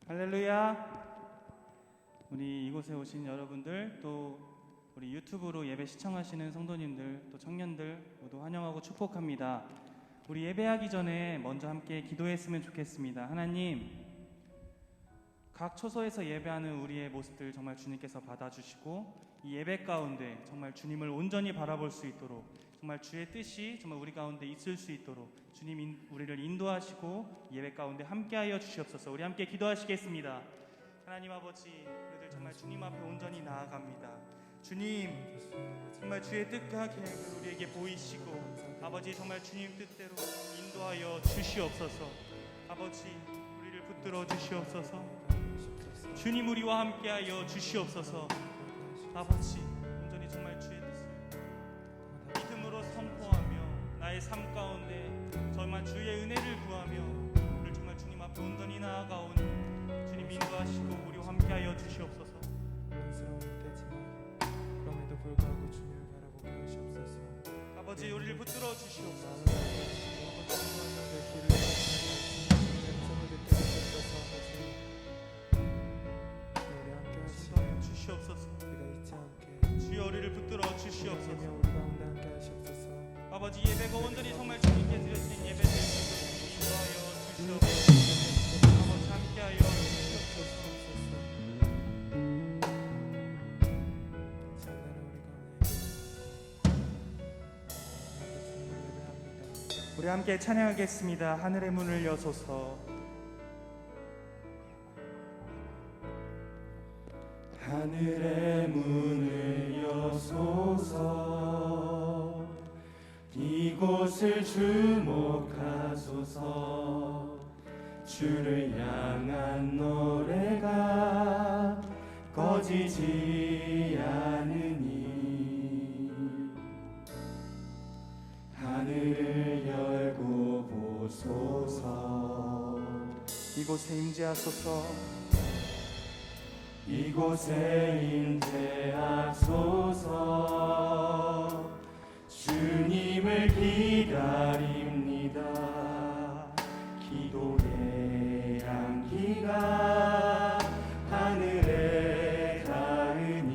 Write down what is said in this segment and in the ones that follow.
할렐루야. 우리 이곳에 오신 여러분들, 또 우리 유튜브로 예배 시청하시는 성도님들, 또 청년들 모두 환영하고 축복합니다. 우리 예배하기 전에 먼저 함께 기도했으면 좋겠습니다. 하나님, 각 초소에서 예배하는 우리의 모습들 정말 주님께서 받아주시고, 이 예배 가운데 정말 주님을 온전히 바라볼 수 있도록, 정말 주의 뜻이 정말 우리 가운데 있을 수 있도록 주님 우리를 인도하시고 예배 가운데 함께하여 주시옵소서. 우리 함께 기도하시겠습니다. 하나님 아버지, 우리들 정말 주님 앞에 온전히 나아갑니다. 주님, 정말 주의 뜻과 계획을 우리에게 보이시고, 아버지 정말 주님 뜻대로 인도하여 주시옵소서. 아버지, 우리를 붙들어 주시옵소서. 주님, 우리와 함께하여 주시옵소서. 아버지, 온전히 정말 주의 뜻을 믿음으로 선포하며 나의 삶 가운데 정말 주의 은혜를 구하며 우리를 정말 주님 앞에 온전히 나아가오니 주님 인도하시고 우리와 함께하여 주시옵소서. 혼란스러울 때지만 그럼에도 불구하고 주님을 바라보게 하시옵소서. 아버지, 우리를 붙들어 주시옵소서. 길을 음성을 듣게 하시옵소서. 우리 함께 하시며 주시옵소서. 우리가 잊지 않게 주여, 우리를 붙들어 주시옵소서. 우리 가운데 함께 하시옵소서. 아버지, 예배가 온전히 정말 주님께 드려진 예배 될 수 있도록 인도하여 주시옵소서. 아버지, 함께하여 주시옵소서. 우리 함께 찬양하겠습니다. 하늘의 문을 여소서. 하늘의 문을 여소서. 이곳을 주목하소서. 주를 향한 노래가 꺼지지 않으니 하늘을 열고 보소서. 이곳에 임재하소서. 이곳에 임재하소서. 주님을 기다립니다. 기도의 향기가 하늘에 닿으니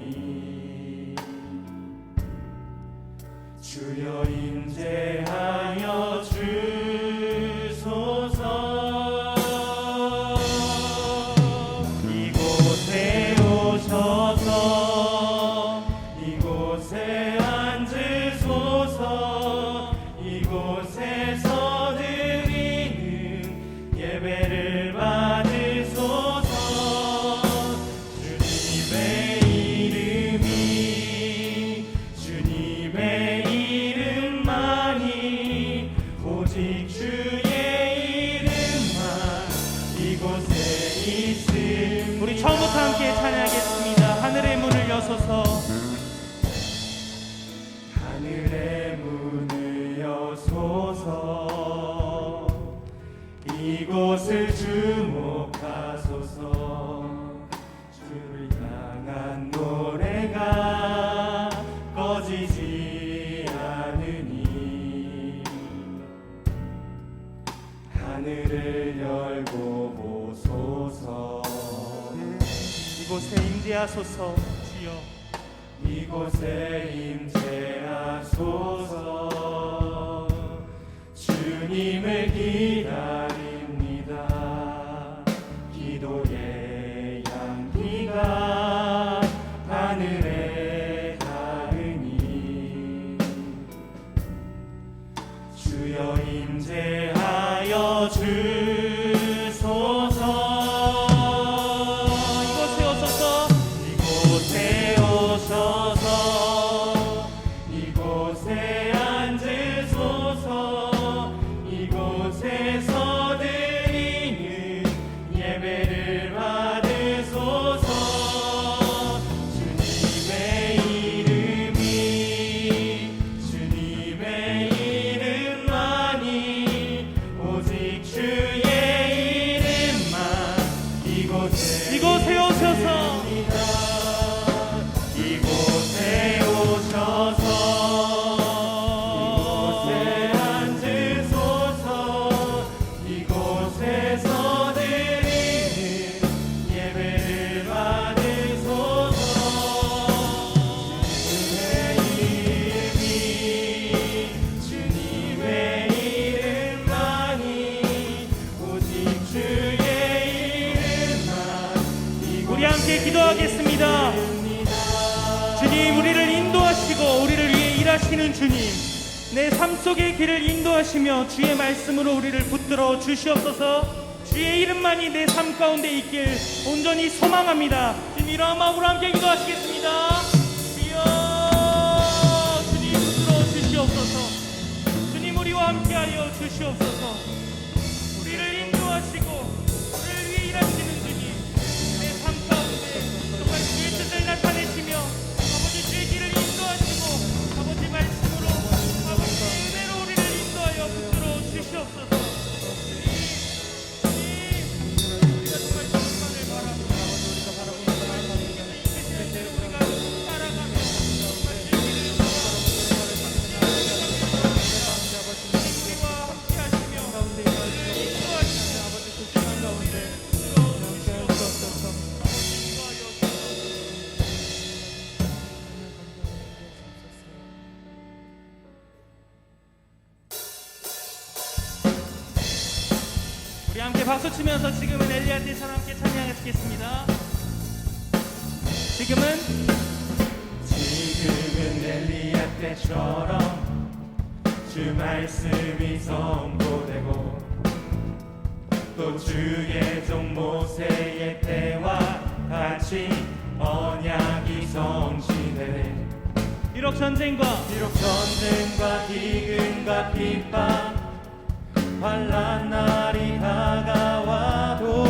주여 임재하여 주소서. 이곳에 오셔서 이곳에 앉으소서. 이곳에서 드리는 예배를 받으소서. 주님의 이름이 주님의 이름만이 오직 주의 이름만 이곳에 있음. 우리 처음부터 함께 찬양하겠습니다. 하늘의 문을 여소서. 하늘의 문을 여소서. 이곳을 주목하소서. 주를 향한 노래가 꺼지지 않으니 하늘을 열고 보소서. 이곳에 임재하소서. 주여, 이곳에 임재하소서. 주님을 기다립니다. 기도의 향기가 하늘에 닿으니 주여 임재하여 주소서. 이곳에 오소서. 이곳에 오셔서 이곳에 앉으소서. 이곳에 오시고 우리를 위해 일하시는 주님, 내 삶 속의 길을 인도하시며 주의 말씀으로 우리를 붙들어 주시옵소서. 주의 이름만이 내 삶 가운데 있길 온전히 소망합니다. 지금 이러한 마음으로 함께 기도하시겠습니다. 주여, 주님 붙들어 주시옵소서. 주님 우리와 함께하여 주시옵소서. 우리를 인도하시고 우리를 위해 일하시는 주님, 내 삶 가운데 정말 주의 뜻을 나타내시며 아버지 주의 길을 인도하시고 아버지 말씀으로 아버지의 은혜로 우리를 인도하여 붙들어 주시옵소서. 우리가 정말 주님만을 바라보고 우리가 바라보는 하나님께서 이끄시는 대로 우리가 따라가며 정말 주의 길을 우리와 함께하시며 우리를 인도하시며 아버지 그 시간 가운데 함께할 수 없어서 인도하여 우리 함께 박수 치면서 지금은 엘리야 때처럼 함께 찬양하시겠습니다. 지금은 엘리야 때처럼 주 말씀이 선포되고 또 주의 종 모세의 때와 같이 언약이 성취되네. 비록 전쟁과 기근과 핍박 환난 날이 다가와도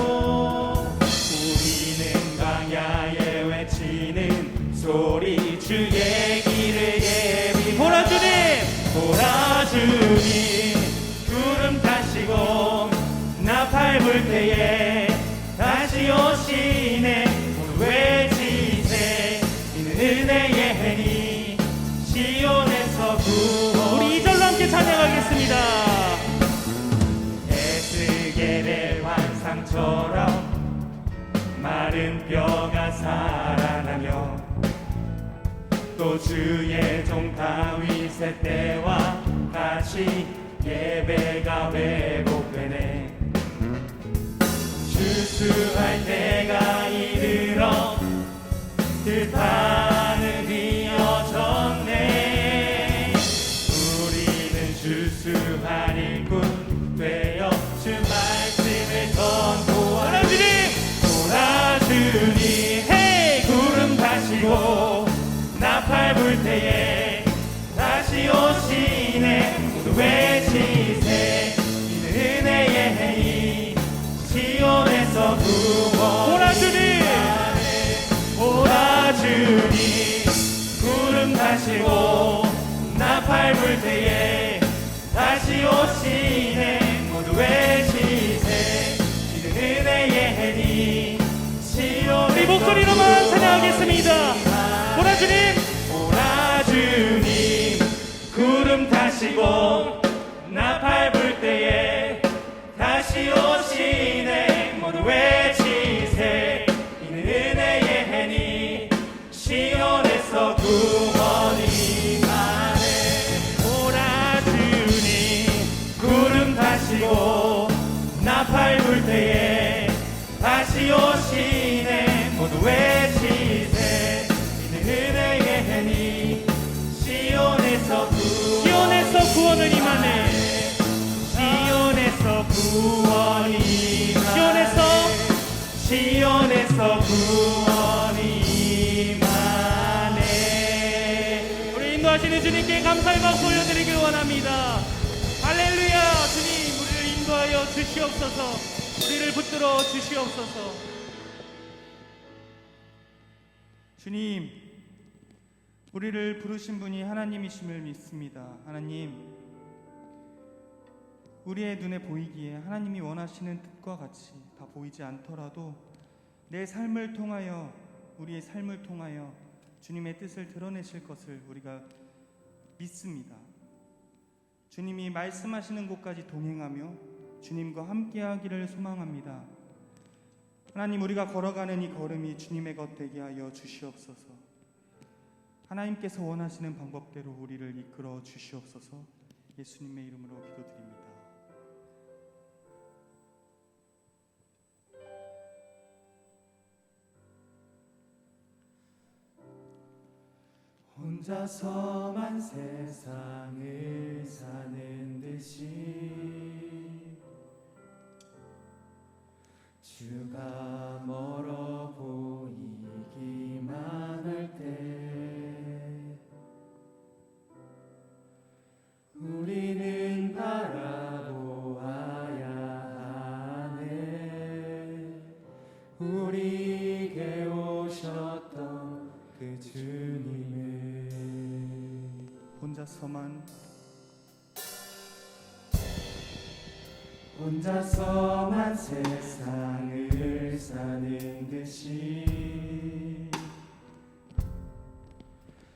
우리는 광야에 외치는 소리 주의 길을 예비 보라 주님, 보라 주님 구름 타시고 나팔 불 때에 다시 오시네. 오늘 외치세 이는 은혜의 해니 시온에서 구원. 우리 2절로 함께 찬양하겠습니다. 에스겔의 환상처럼 마른 뼈가 살아나며 또 주의 종 다윗의 때와 같이 예배가 회복되네. 주수할 때가 이르러 뜻하는 이어졌네. 우리는 주수할 일꾼 되어 주 말씀을 선포하라. 보라 주님 헤이 구름 타시고 나팔 불 때에 다시 오시네. 모두 외치세 이는 은혜의 해니 시온에서 구원. 보라 주님, 보라 주님 구름 타시고 나팔 불 때에 다시 오시네. 모두 외치세 이는 은혜의 해니 시온에서 우리 목소리로만 찬양하겠습니다. 보라 주님, 보라 주님 구름 타시고 나팔 불 때에 다시 오시네. 모두 외치세 이는 은혜의 해니 시온에서 구원이 임하네. 보라 주님 구름 타시고 나팔 불 때에 다시 오시네. 모두 외치세 이는 은혜의 해니 시온에서 구원을 임하네. 시온에서 구원이 임하네. 시온에서 구원이 임하네. 우리 인도하시는 주님께 감사의 박수 올려드리길 원합니다. 할렐루야. 주님 우리를 인도하여 주시옵소서. 우리를 붙들어 주시옵소서. 주님, 우리를 부르신 분이 하나님이심을 믿습니다. 하나님, 우리의 눈에 보이기에 하나님이 원하시는 뜻과 같이 다 보이지 않더라도 내 삶을 통하여, 우리의 삶을 통하여 주님의 뜻을 드러내실 것을 우리가 믿습니다. 주님이 말씀하시는 곳까지 동행하며 주님과 함께하기를 소망합니다. 하나님, 우리가 걸어가는 이 걸음이 주님의 것 되게 하여 주시옵소서. 하나님께서 원하시는 방법대로 우리를 이끌어 주시옵소서. 예수님의 이름으로 기도드립니다. 혼자서만 세상을 사는 듯이 주가 멀어 보이기만 할 때 우리는 바라보아야 하네. 우리에게 오셨던 그 주님을 혼자서만 세상을 사는 듯이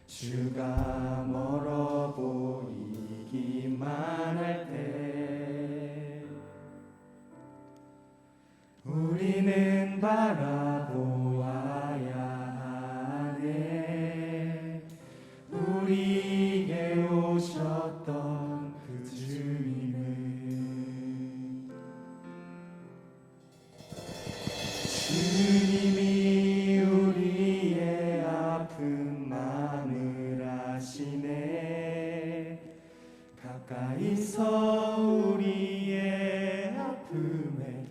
주가 멀어 보이기만 할 때 우리는 바라보아야 하네. 우리에게 오셨던 그 주님을 주님이 우리의 아픈 마음을 아시네. 가까이서 우리의 아픔에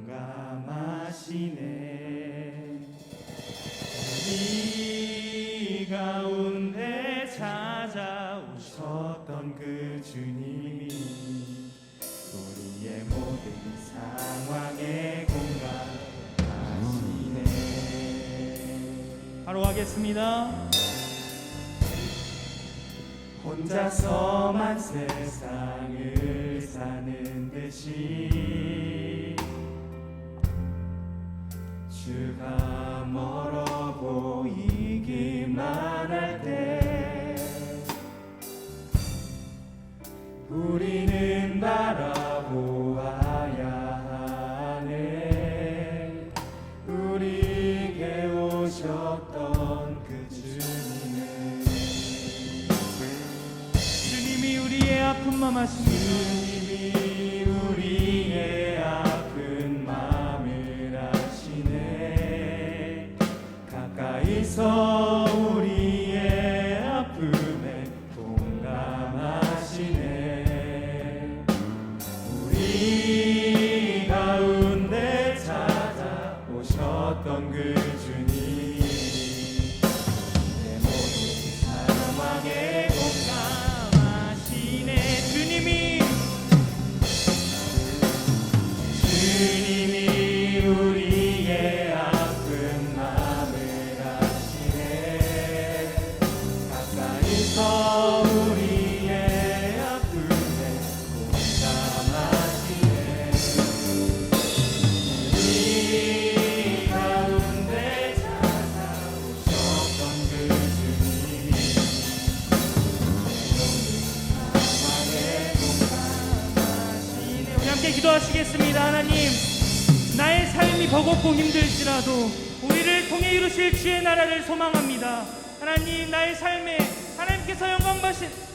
동감하시네. 우리 가운데 찾아오셨던 그 주님이 우리의 모든 상황에 공감하시네. 바로 하겠습니다. 혼자서만 세상을 사는 듯이 주가 멀어 보이기만 할 때 우리는 바라보아야 하네. 우리에게 오셨던 그 주님을 주님이 우리의 아픈 마음 아십니다. 주님이 우리의 아픈 마음을 아시네. 가까이서 우리의 아픔에 공감하시네. 우리 가운데 찾아오셨던 그 주님 내 모든 상황에 공감하시네. 주님이 우리의 아픈 마음을 아시네. 가까이서 우리의 아픔에 공감하시네. 우리 가운데 찾아오셨던 그 주님이 내 모든 상황에 우리 함께 기도하시겠습니다. 하나님, 나의 삶이 버겁고 힘들지라도 우리를 통해 이루실 주의 나라를 소망합니다. 하나님, 나의 삶에 하나님께서 영광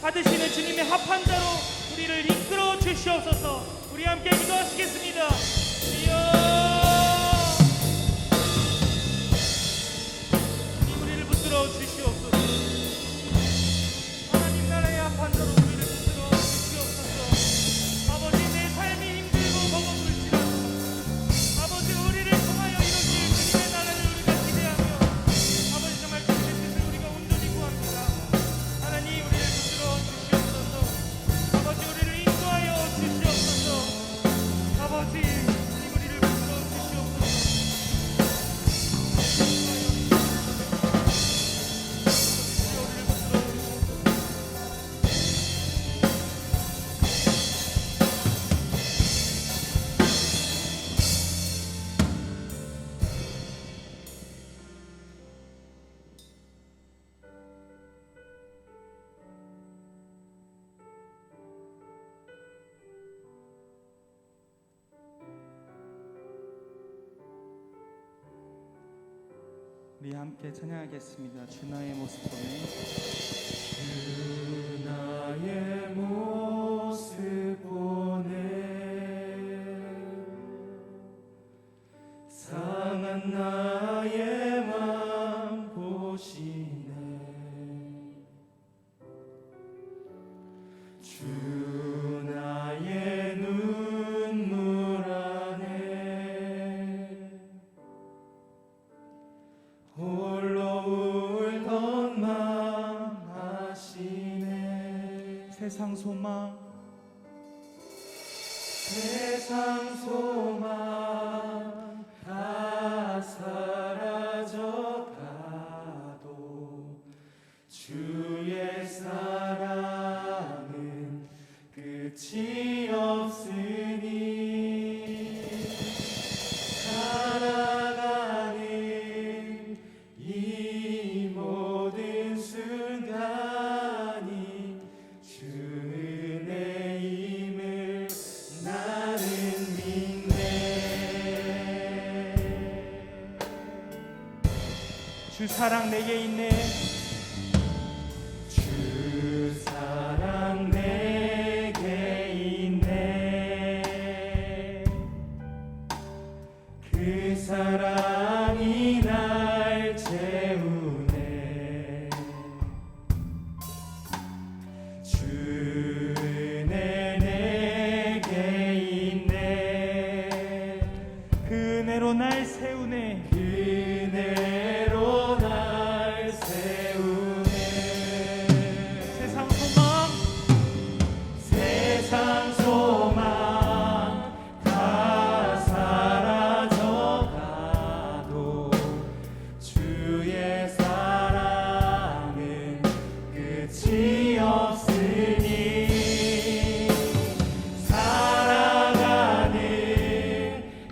받으시는 주님의 합한 자로 우리를 이끌어 주시옵소서. 우리 함께 기도하시겠습니다. 주여, 우리를 붙들어 주시옵소서. 하나님 나라의 합한 자로 우리를 붙들어 주시옵소서. 아버지, 내 삶이 힘들고 버거울지라도 아버지, 우리를 통하여 이루실 주님의 나라를 우리가 기대하며 아버지, 정말 주님의 뜻을 우리가 온전히 구합니다. 하나님, 우리를 붙들어 주시옵소서. 아버지, 우리를 인도하여 주시옵소서. 아버지, 주님 우리를 붙들어 주시옵소서. 우리를 붙들어 주시옵소서. 우리 함께 찬양하겠습니다. 주 나의 모습 보네. 주 나의 모습 보네. 상한 나의 맘 보시네. 주 나의 눈물 안에 홀로 울던 맘 아시네. 세상 소망 세상 소망 다 사라져가도 주의 사랑은 끝이 없으니 살아가는 이 모든 순간이 주 은혜임을 나는 믿네. 주 사랑 내게 있네. 주 사랑 내게 있네. 그 사랑이 날 채우네. 주 은혜 내게 있네. 그 은혜로 날 세우네. 그 은혜로 날 세우네. 세상 소망 세상 소망 다 사라져가도 주의 사랑은 끝이 없으니 살아가는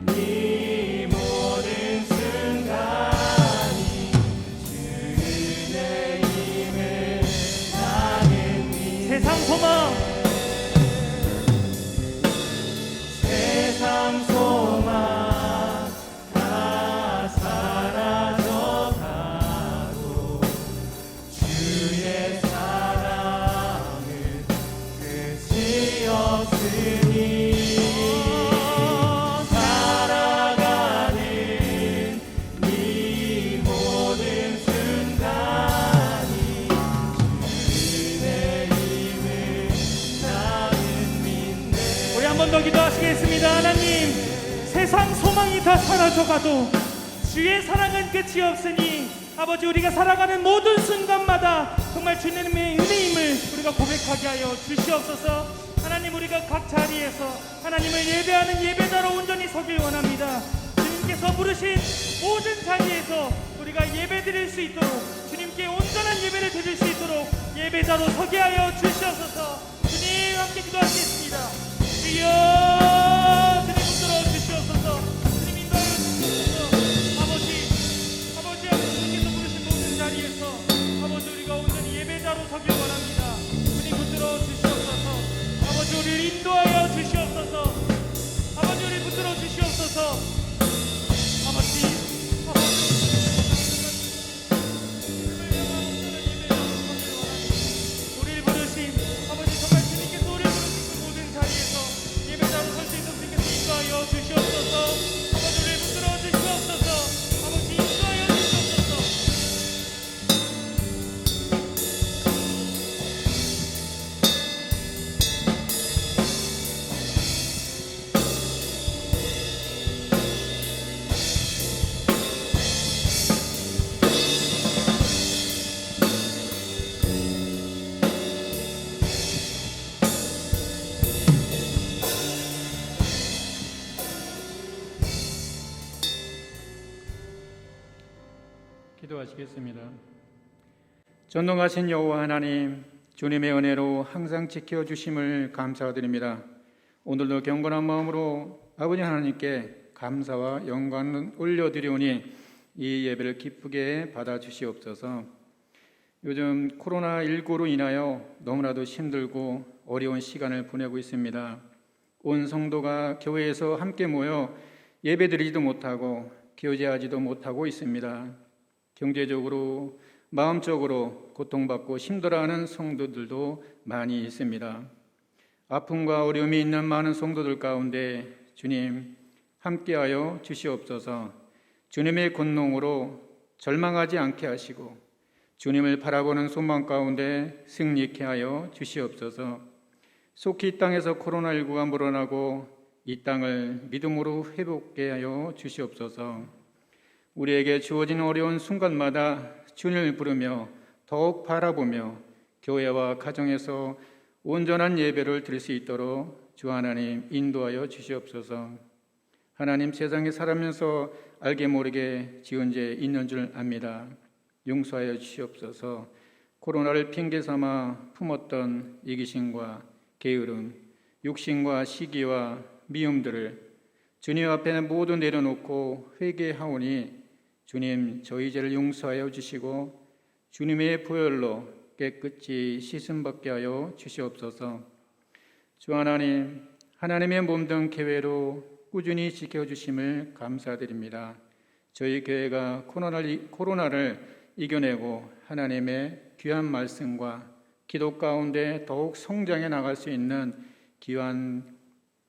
이 모든 순간이 주 은혜임을 나는 믿네. 세상 소망 세상 소망 다 사라져가도 주의 사랑은 끝이 없으니 살아가는 이 모든 순간이 주 은혜임을 나는 믿네. 우리 한 번 더 기도하시겠습니다. 하나님, 세상 소망이 다 사라져가도 주의 사랑은 끝이 없으니 아버지, 우리가 살아가는 모든 순간마다 정말 주님의 은혜임을 우리가 고백하게 하여 주시옵소서. 하나님, 우리가 각 자리에서 하나님을 예배하는 예배자로 온전히 서길 원합니다. 주님께서 부르신 모든 자리에서 우리가 예배 드릴 수 있도록, 주님께 온전한 예배를 드릴 수 있도록 예배자로 서게 하여 주시옵소서. 주님, 함께 기도하시겠습니다. 주여, 주님 붙들어 주시옵소서. 주님 인도하여 주시옵소서. 아버지, 주님께서 부르신 모든 자리에서 아버지, 우리가 온전히 예배자로 서길 원합니다. 주님 붙들어 주시옵소서. 아버지, 우리를 인도하여 주시옵소서. 아버지, 우리 붙들어 주시옵소서. 아버지, 우리를 부르신 아버지, 정말 주님께서 우리를 부르신 그 모든 자리에서 예배자로 설 수 있도록 주님께서 인도하여 주시옵소서. 아버지, 우리를 붙들어 주시옵소서. 아버지, 인도하여 주시옵소서. 기도하시겠습니다. 전능하신 여호와 하나님, 주님의 은혜로 항상 지켜주심을 감사드립니다. 오늘도 경건한 마음으로 아버지 하나님께 감사와 영광을 올려드리오니 이 예배를 기쁘게 받아주시옵소서. 요즘 코로나19로 인하여 너무나도 힘들고 어려운 시간을 보내고 있습니다. 온 성도가 교회에서 함께 모여 예배드리지도 못하고 교제하지도 못하고 있습니다. 경제적으로, 마음적으로 고통받고 힘들어하는 성도들도 많이 있습니다. 아픔과 어려움이 있는 많은 성도들 가운데 주님 함께하여 주시옵소서. 주님의 권능으로 절망하지 않게 하시고 주님을 바라보는 소망 가운데 승리케 하여 주시옵소서. 속히 이 땅에서 코로나19가 물러나고 이 땅을 믿음으로 회복케 하여 주시옵소서. 우리에게 주어진 어려운 순간마다 주님을 부르며 더욱 바라보며 교회와 가정에서 온전한 예배를 드릴 수 있도록 주 하나님 인도하여 주시옵소서. 하나님, 세상에 살면서 알게 모르게 지은 죄 있는 줄 압니다. 용서하여 주시옵소서. 코로나를 핑계 삼아 품었던 이기심과 게으름, 육신과 시기와 미움들을 주님 앞에 모두 내려놓고 회개하오니 주님, 저희 죄를 용서하여 주시고 주님의 보혈로 깨끗이 씻음받게 하여 주시옵소서. 주 하나님, 하나님의 몸된 교회로 꾸준히 지켜주심을 감사드립니다. 저희 교회가 코로나를 이겨내고 하나님의 귀한 말씀과 기도 가운데 더욱 성장해 나갈 수 있는 귀한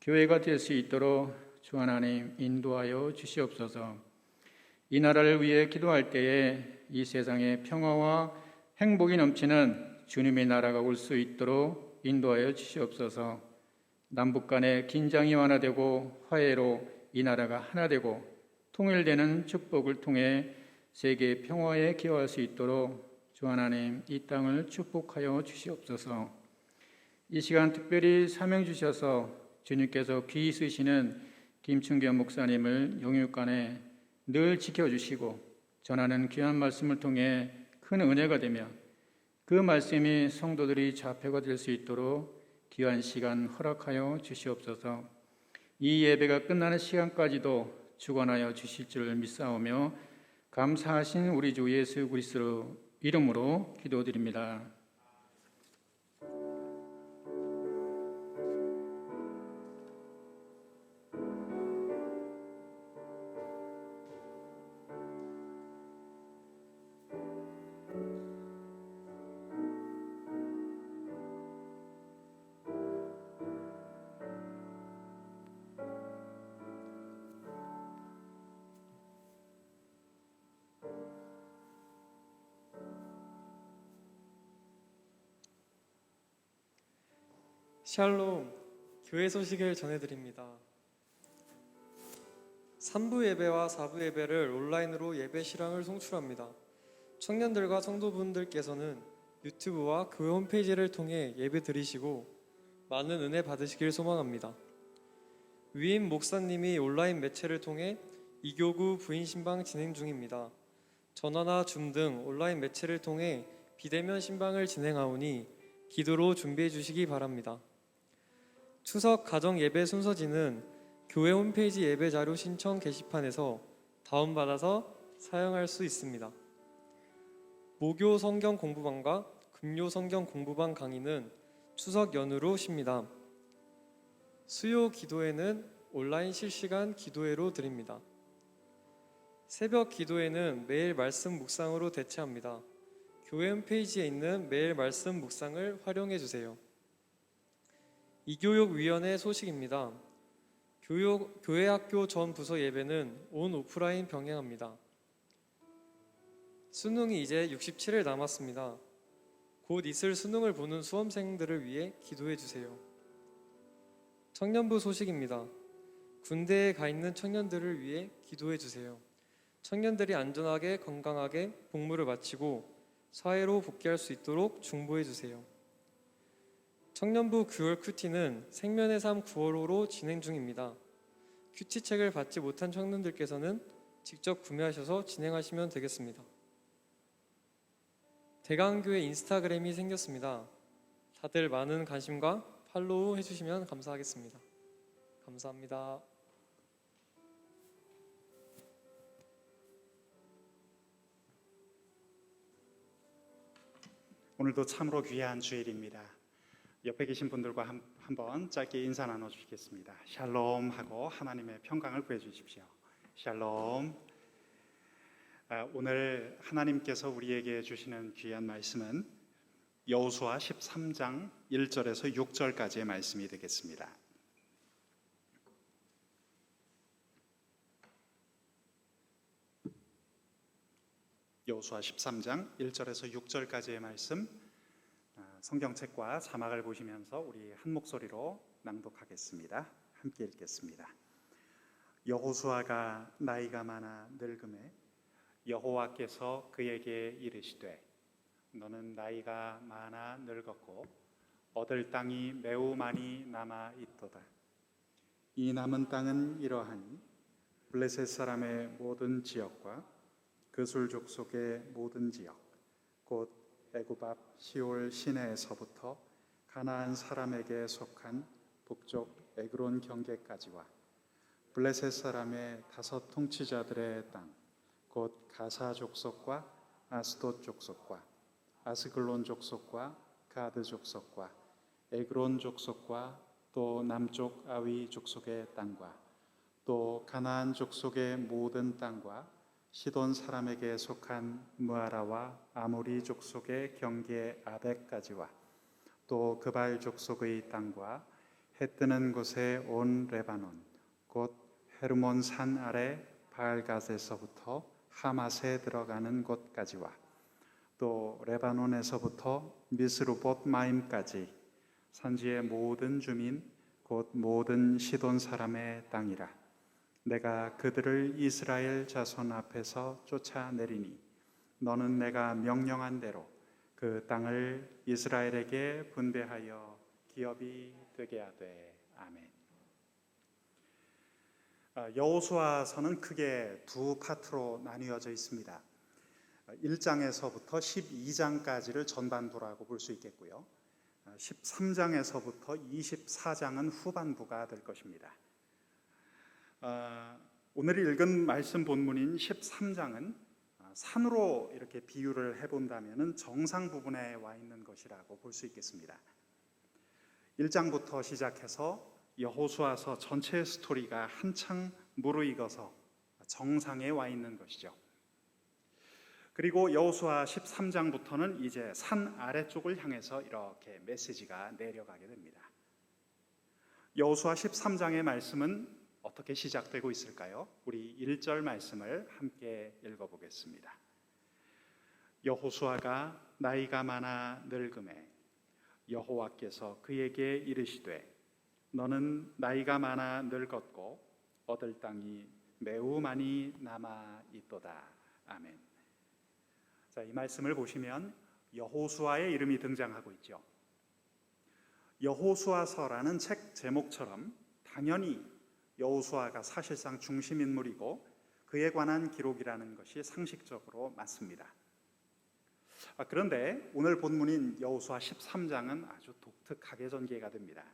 교회가 될 수 있도록 주 하나님 인도하여 주시옵소서. 이 나라를 위해 기도할 때에 이 세상에 평화와 행복이 넘치는 주님의 나라가 올 수 있도록 인도하여 주시옵소서. 남북 간의 긴장이 완화되고 화해로 이 나라가 하나 되고 통일되는 축복을 통해 세계 평화에 기여할 수 있도록 주 하나님 이 땅을 축복하여 주시옵소서. 이 시간 특별히 사명 주셔서 주님께서 귀히 쓰시는 김충겸 목사님을 영육간에 늘 지켜주시고 전하는 귀한 말씀을 통해 큰 은혜가 되며 그 말씀이 성도들이 자표가 될 수 있도록 귀한 시간 허락하여 주시옵소서. 이 예배가 끝나는 시간까지도 주관하여 주실 줄 믿사오며 감사하신 우리 주 예수 그리스도 이름으로 기도드립니다. 샬롬, 교회 소식을 전해드립니다. 3부 예배와 4부 예배를 온라인으로 예배 실황을 송출합니다. 청년들과 성도분들께서는 유튜브와 교회 홈페이지를 통해 예배 드리시고 많은 은혜 받으시길 소망합니다. 위임 목사님이 온라인 매체를 통해 이교구 부인 신방 진행 중입니다. 전화나 줌 등 온라인 매체를 통해 비대면 신방을 진행하오니 기도로 준비해 주시기 바랍니다. 추석 가정 예배 순서지는 교회 홈페이지 예배 자료 신청 게시판에서 다운받아서 사용할 수 있습니다. 모교 성경 공부반과 금요 성경 공부반 강의는 추석 연휴로 쉽니다. 수요 기도회는 온라인 실시간 기도회로 드립니다. 새벽 기도회는 매일 말씀 묵상으로 대체합니다. 교회 홈페이지에 있는 매일 말씀 묵상을 활용해 주세요. 이교육위원회 소식입니다. 교회학교 전 부서 예배는 온 오프라인 병행합니다. 수능이 이제 67일 남았습니다. 곧 있을 수능을 보는 수험생들을 위해 기도해 주세요. 청년부 소식입니다. 군대에 가 있는 청년들을 위해 기도해 주세요. 청년들이 안전하게 건강하게 복무를 마치고 사회로 복귀할 수 있도록 중보해 주세요. 청년부 9월 큐티는 생면의 삶 9월호로 진행 중입니다. 큐티 책을 받지 못한 청년들께서는 직접 구매하셔서 진행하시면 되겠습니다. 대강교회 인스타그램이 생겼습니다. 다들 많은 관심과 팔로우 해주시면 감사하겠습니다. 감사합니다. 오늘도 참으로 귀한 주일입니다. 옆에 계신 분들과 한번 짧게 인사 나눠주시겠습니다. 샬롬 하고 하나님의 평강을 구해 주십시오. 샬롬. 오늘 하나님께서 우리에게 주시는 귀한 말씀은 여호수아 13장 1절에서 6절까지의 말씀이 되겠습니다. 여호수아 13장 1절에서 6절까지의 말씀 성경책과 자막을 보시면서 우리 한 목소리로 낭독하겠습니다. 함께 읽겠습니다. 여호수아가 나이가 많아 늙음에 여호와께서 그에게 이르시되 너는 나이가 많아 늙었고 얻을 땅이 매우 많이 남아 있도다. 이 남은 땅은 이러하니 블레셋 사람의 모든 지역과 그술 족속의 모든 지역 곧 애굽 앞 시올 시내에서부터 가나안 사람에게 속한 북쪽 에그론 경계까지와 블레셋 사람의 5 통치자들의 땅 곧 가사 족속과 아스돗 족속과 아스글론 족속과 가드 족속과 에그론 족속과 또 남쪽 아위 족속의 땅과 또 가나안 족속의 모든 땅과 시돈 사람에게 속한 무아라와 아모리 족속의 경계 아벡까지와 또 그발 족속의 땅과 해 뜨는 곳에 온 레바논 곧 헤르몬 산 아래 바알갓에서부터 하맛에 들어가는 곳까지와 또 레바논에서부터 미스루봇 마임까지 산지의 모든 주민 곧 모든 시돈 사람의 땅이라. 내가 그들을 이스라엘 자손 앞에서 쫓아내리니 너는 내가 명령한 대로 그 땅을 이스라엘에게 분배하여 기업이 되게 하되. 아멘. 여호수아서는 크게 두 파트로 나뉘어져 있습니다. 1장에서부터 12장까지를 전반부라고 볼 수 있겠고요. 13장에서부터 24장은 후반부가 될 것입니다. 오늘 읽은 말씀 본문인 13장은 산으로 이렇게 비유를 해본다면 정상 부분에 와 있는 것이라고 볼 수 있겠습니다. 1장부터 시작해서 여호수아서 전체 스토리가 한창 무르익어서 정상에 와 있는 것이죠. 그리고 여호수아 13장부터는 이제 산 아래쪽을 향해서 이렇게 메시지가 내려가게 됩니다. 여호수아 13장의 말씀은 어떻게 시작되고 있을까요? 우리 1절 말씀을 함께 읽어보겠습니다. 여호수아가 나이가 많아 늙음에 여호와께서 그에게 이르시되 너는 나이가 많아 늙었고 얻을 땅이 매우 많이 남아 있도다. 아멘. 자, 이 말씀을 보시면 여호수아의 이름이 등장하고 있죠. 여호수아서라는 책 제목처럼 당연히 여호수아가 사실상 중심 인물이고 그에 관한 기록이라는 것이 상식적으로 맞습니다. 그런데 오늘 본문인 여호수아 13장은 아주 독특하게 전개가 됩니다.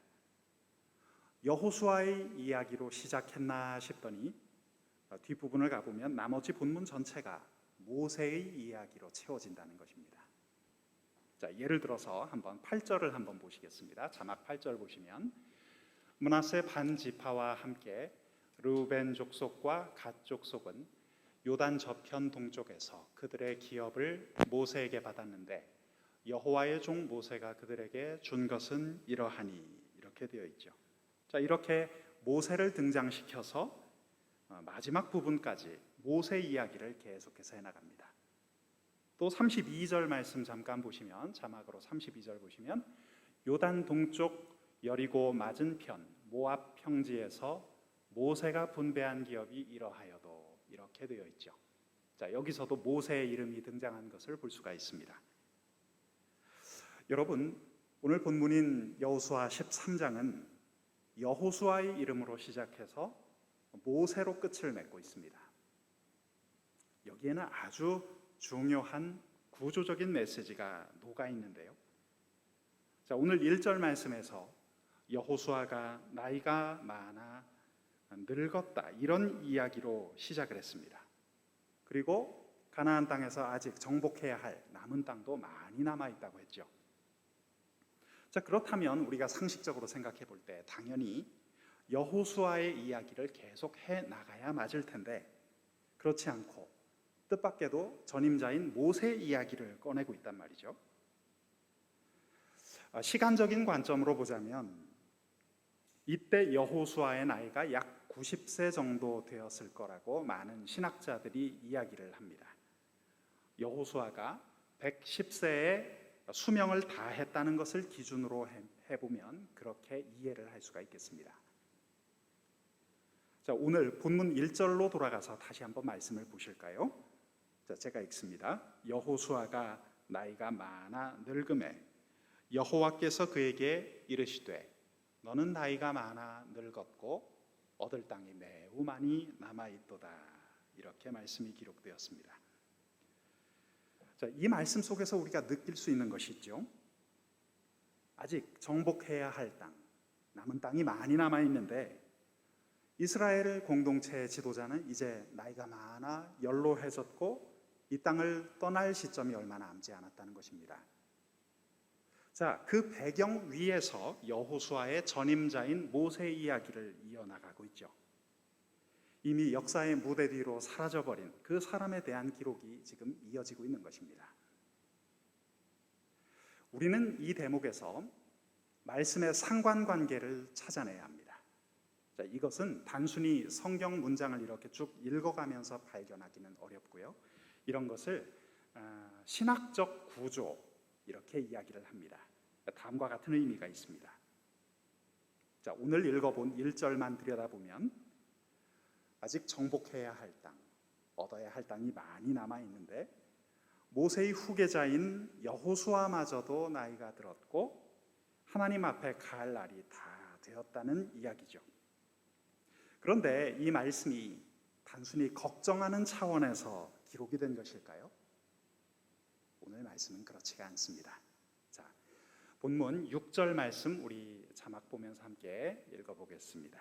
여호수아의 이야기로 시작했나 싶더니 뒷부분을 가보면 나머지 본문 전체가 모세의 이야기로 채워진다는 것입니다. 자, 예를 들어서 한번 8절을 한번 보시겠습니다. 자막 8절 보시면 므낫세 반 지파와 함께 르우벤 족속과 갓 족속은 요단 저편 동쪽에서 그들의 기업을 모세에게 받았는데 여호와의 종 모세가 그들에게 준 것은 이러하니, 이렇게 되어 있죠. 자, 이렇게 모세를 등장시켜서 마지막 부분까지 모세 이야기를 계속해서 해나갑니다. 또 32절 말씀 잠깐 보시면, 자막으로 32절 보시면 요단 동쪽 여리고 맞은편 모압 평지에서 모세가 분배한 기업이 이러하여도, 이렇게 되어 있죠. 자, 여기서도 모세의 이름이 등장한 것을 볼 수가 있습니다. 여러분, 오늘 본문인 여호수아 13장은 여호수아의 이름으로 시작해서 모세로 끝을 맺고 있습니다. 여기에는 아주 중요한 구조적인 메시지가 녹아 있는데요. 자, 오늘 1절 말씀에서 여호수아가 나이가 많아 늙었다, 이런 이야기로 시작을 했습니다. 그리고 가나안 땅에서 아직 정복해야 할 남은 땅도 많이 남아 있다고 했죠. 자, 그렇다면 우리가 상식적으로 생각해 볼 때 당연히 여호수아의 이야기를 계속 해 나가야 맞을 텐데 그렇지 않고 뜻밖에도 전임자인 모세의 이야기를 꺼내고 있단 말이죠. 시간적인 관점으로 보자면 이때 여호수아의 나이가 약 90세 정도 되었을 거라고 많은 신학자들이 이야기를 합니다. 여호수아가 110세에 수명을 다했다는 것을 기준으로 해보면 그렇게 이해를 할 수가 있겠습니다. 자, 오늘 본문 1절로 돌아가서 다시 한번 말씀을 보실까요? 자, 제가 읽습니다. 여호수아가 나이가 많아 늙음에 여호와께서 그에게 이르시되 너는 나이가 많아 늙었고 얻을 땅이 매우 많이 남아 있도다. 이렇게 말씀이 기록되었습니다. 자, 이 말씀 속에서 우리가 느낄 수 있는 것이 있죠. 아직 정복해야 할 땅, 남은 땅이 많이 남아 있는데 이스라엘 공동체의 지도자는 이제 나이가 많아 연로해졌고 이 땅을 떠날 시점이 얼마 남지 않았다는 것입니다. 자, 그 배경 위에서 여호수아의 전임자인 모세의 이야기를 이어나가고 있죠. 이미 역사의 무대 뒤로 사라져버린 그 사람에 대한 기록이 지금 이어지고 있는 것입니다. 우리는 이 대목에서 말씀의 상관관계를 찾아내야 합니다. 자, 이것은 단순히 성경 문장을 이렇게 쭉 읽어가면서 발견하기는 어렵고요. 이런 것을 신학적 구조 이렇게 이야기를 합니다. 다음과 같은 의미가 있습니다. 자, 오늘 읽어본 1절만 들여다보면 아직 정복해야 할 땅, 얻어야 할 땅이 많이 남아 있는데 모세의 후계자인 여호수아마저도 나이가 들었고 하나님 앞에 갈 날이 다 되었다는 이야기죠. 그런데 이 말씀이 단순히 걱정하는 차원에서 기록이 된 것일까요? 오늘 말씀은 그렇지가 않습니다. 자, 본문 6절 말씀 우리 자막 보면서 함께 읽어보겠습니다.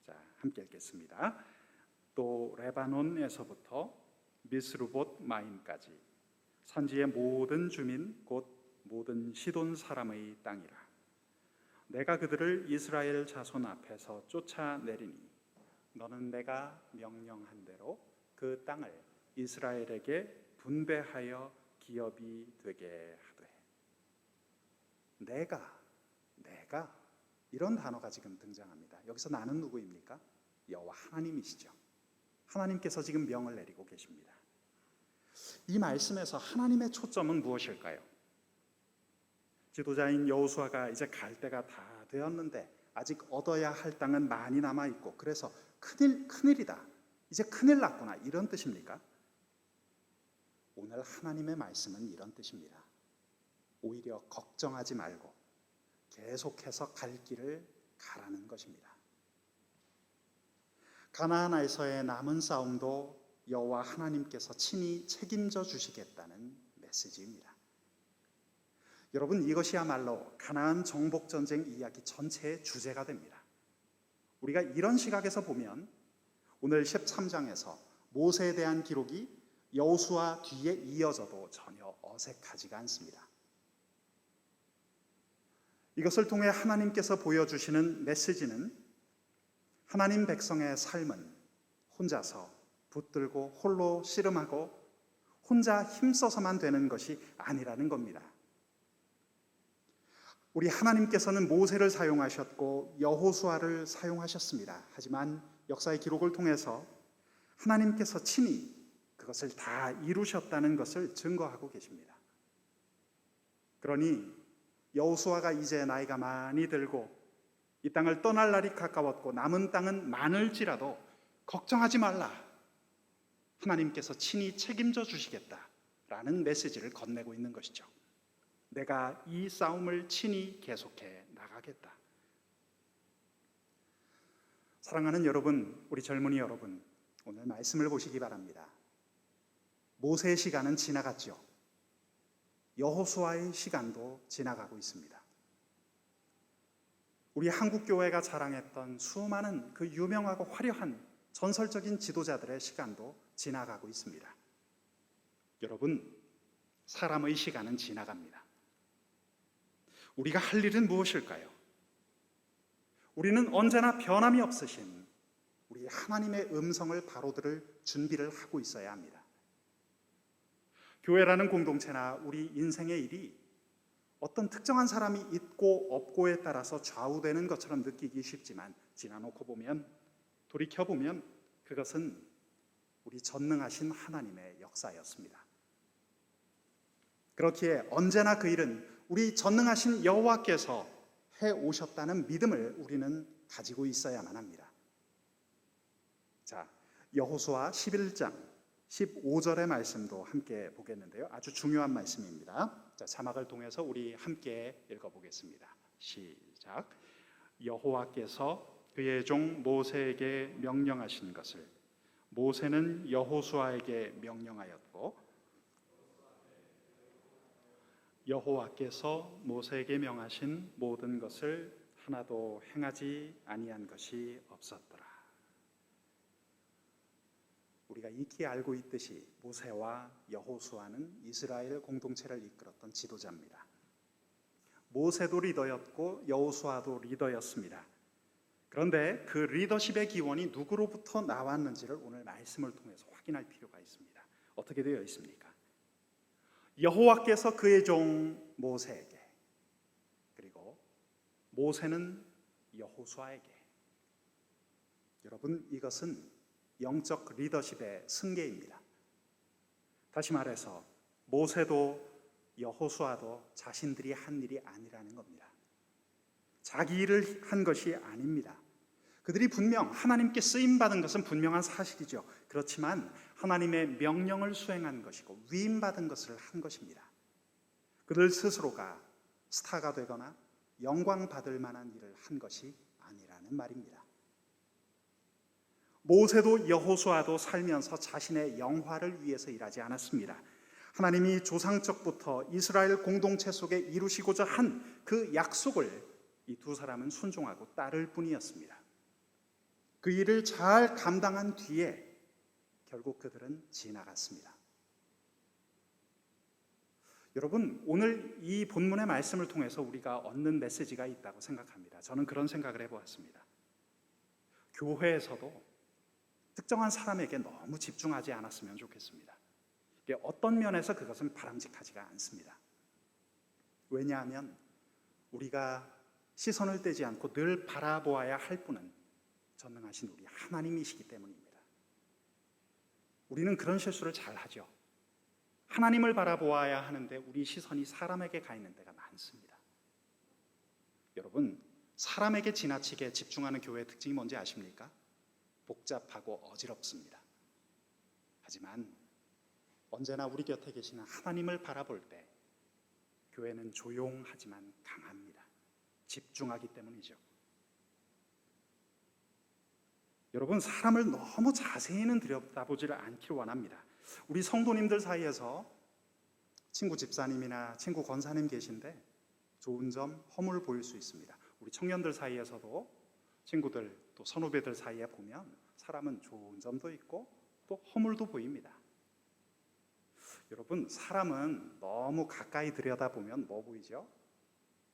자, 함께 읽겠습니다. 또 레바논에서부터 미스루봇 마임까지 산지의 모든 주민 곧 모든 시돈 사람의 땅이라. 내가 그들을 이스라엘 자손 앞에서 쫓아내리니 너는 내가 명령한 대로 그 땅을 이스라엘에게 분배하여 기업이 되게 하되. 내가 이런 단어가 지금 등장합니다. 여기서 나는 누구입니까? 여호와 하나님이시죠. 하나님께서 지금 명을 내리고 계십니다. 이 말씀에서 하나님의 초점은 무엇일까요? 지도자인 여호수아가 이제 갈 때가 다 되었는데 아직 얻어야 할 땅은 많이 남아 있고 그래서 큰일이다. 이제 큰일 났구나. 이런 뜻입니까? 오늘 하나님의 말씀은 이런 뜻입니다. 오히려 걱정하지 말고 계속해서 갈 길을 가라는 것입니다. 가나안에서의 남은 싸움도 여호와 하나님께서 친히 책임져 주시겠다는 메시지입니다. 여러분, 이것이야말로 가나안 정복 전쟁 이야기 전체의 주제가 됩니다. 우리가 이런 시각에서 보면 오늘 13장에서 모세에 대한 기록이 여호수아 뒤에 이어져도 전혀 어색하지가 않습니다. 이것을 통해 하나님께서 보여주시는 메시지는 하나님 백성의 삶은 혼자서 붙들고 홀로 씨름하고 혼자 힘써서만 되는 것이 아니라는 겁니다. 우리 하나님께서는 모세를 사용하셨고 여호수아를 사용하셨습니다. 하지만 역사의 기록을 통해서 하나님께서 친히 그것을 다 이루셨다는 것을 증거하고 계십니다. 그러니 여호수아가 이제 나이가 많이 들고 이 땅을 떠날 날이 가까웠고 남은 땅은 많을지라도 걱정하지 말라. 하나님께서 친히 책임져 주시겠다라는 메시지를 건네고 있는 것이죠. 내가 이 싸움을 친히 계속해 나가겠다. 사랑하는 여러분, 우리 젊은이 여러분, 오늘 말씀을 보시기 바랍니다. 모세의 시간은 지나갔죠. 여호수아의 시간도 지나가고 있습니다. 우리 한국교회가 자랑했던 수많은 그 유명하고 화려한 전설적인 지도자들의 시간도 지나가고 있습니다. 여러분, 사람의 시간은 지나갑니다. 우리가 할 일은 무엇일까요? 우리는 언제나 변함이 없으신 우리 하나님의 음성을 바로 들을 준비를 하고 있어야 합니다. 교회라는 공동체나 우리 인생의 일이 어떤 특정한 사람이 있고 없고에 따라서 좌우되는 것처럼 느끼기 쉽지만 지나놓고 보면, 돌이켜보면 그것은 우리 전능하신 하나님의 역사였습니다. 그렇기에 언제나 그 일은 우리 전능하신 여호와께서 해 오셨다는 믿음을 우리는 가지고 있어야만 합니다. 자, 여호수아 11장 15절의 말씀도 함께 보겠는데요. 아주 중요한 말씀입니다. 자, 자막을 통해서 우리 함께 읽어보겠습니다. 시작. 여호와께서 그의 종 모세에게 명령하신 것을 모세는 여호수아에게 명령하였고 여호와께서 모세에게 명하신 모든 것을 하나도 행하지 아니한 것이 없었더라. 우리가 익히 알고 있듯이 모세와 여호수아는 이스라엘 공동체를 이끌었던 지도자입니다. 모세도 리더였고 여호수아도 리더였습니다. 그런데 그 리더십의 기원이 누구로부터 나왔는지를 오늘 말씀을 통해서 확인할 필요가 있습니다. 어떻게 되어 있습니까? 여호와께서 그의 종 모세에게, 그리고 모세는 여호수아에게. 여러분, 이것은 영적 리더십의 승계입니다. 다시 말해서 모세도 여호수아도 자신들이 한 일이 아니라는 겁니다. 자기 일을 한 것이 아닙니다. 그들이 분명 하나님께 쓰임받은 것은 분명한 사실이죠. 그렇지만 하나님의 명령을 수행한 것이고 위임받은 것을 한 것입니다. 그들 스스로가 스타가 되거나 영광받을 만한 일을 한 것이 아니라는 말입니다. 모세도 여호수아도 살면서 자신의 영화를 위해서 일하지 않았습니다. 하나님이 조상적부터 이스라엘 공동체 속에 이루시고자 한 그 약속을 이 두 사람은 순종하고 따를 뿐이었습니다. 그 일을 잘 감당한 뒤에 결국 그들은 지나갔습니다. 여러분, 오늘 이 본문의 말씀을 통해서 우리가 얻는 메시지가 있다고 생각합니다. 저는 그런 생각을 해보았습니다. 교회에서도 특정한 사람에게 너무 집중하지 않았으면 좋겠습니다. 어떤 면에서 그것은 바람직하지가 않습니다. 왜냐하면 우리가 시선을 떼지 않고 늘 바라보아야 할 분은 전능하신 우리 하나님이시기 때문입니다. 우리는 그런 실수를 잘 하죠. 하나님을 바라보아야 하는데 우리 시선이 사람에게 가 있는 때가 많습니다. 여러분, 사람에게 지나치게 집중하는 교회의 특징이 뭔지 아십니까? 복잡하고 어지럽습니다. 하지만 언제나 우리 곁에 계시는 하나님을 바라볼 때 교회는 조용하지만 강합니다. 집중하기 때문이죠. 여러분, 사람을 너무 자세히는 들여다보지를 않기를 원합니다. 우리 성도님들 사이에서 친구 집사님이나 친구 권사님 계신데 좋은 점, 허물 보일 수 있습니다. 우리 청년들 사이에서도 친구들 또 선후배들 사이에 보면 사람은 좋은 점도 있고 또 허물도 보입니다. 여러분, 사람은 너무 가까이 들여다보면 뭐 보이죠?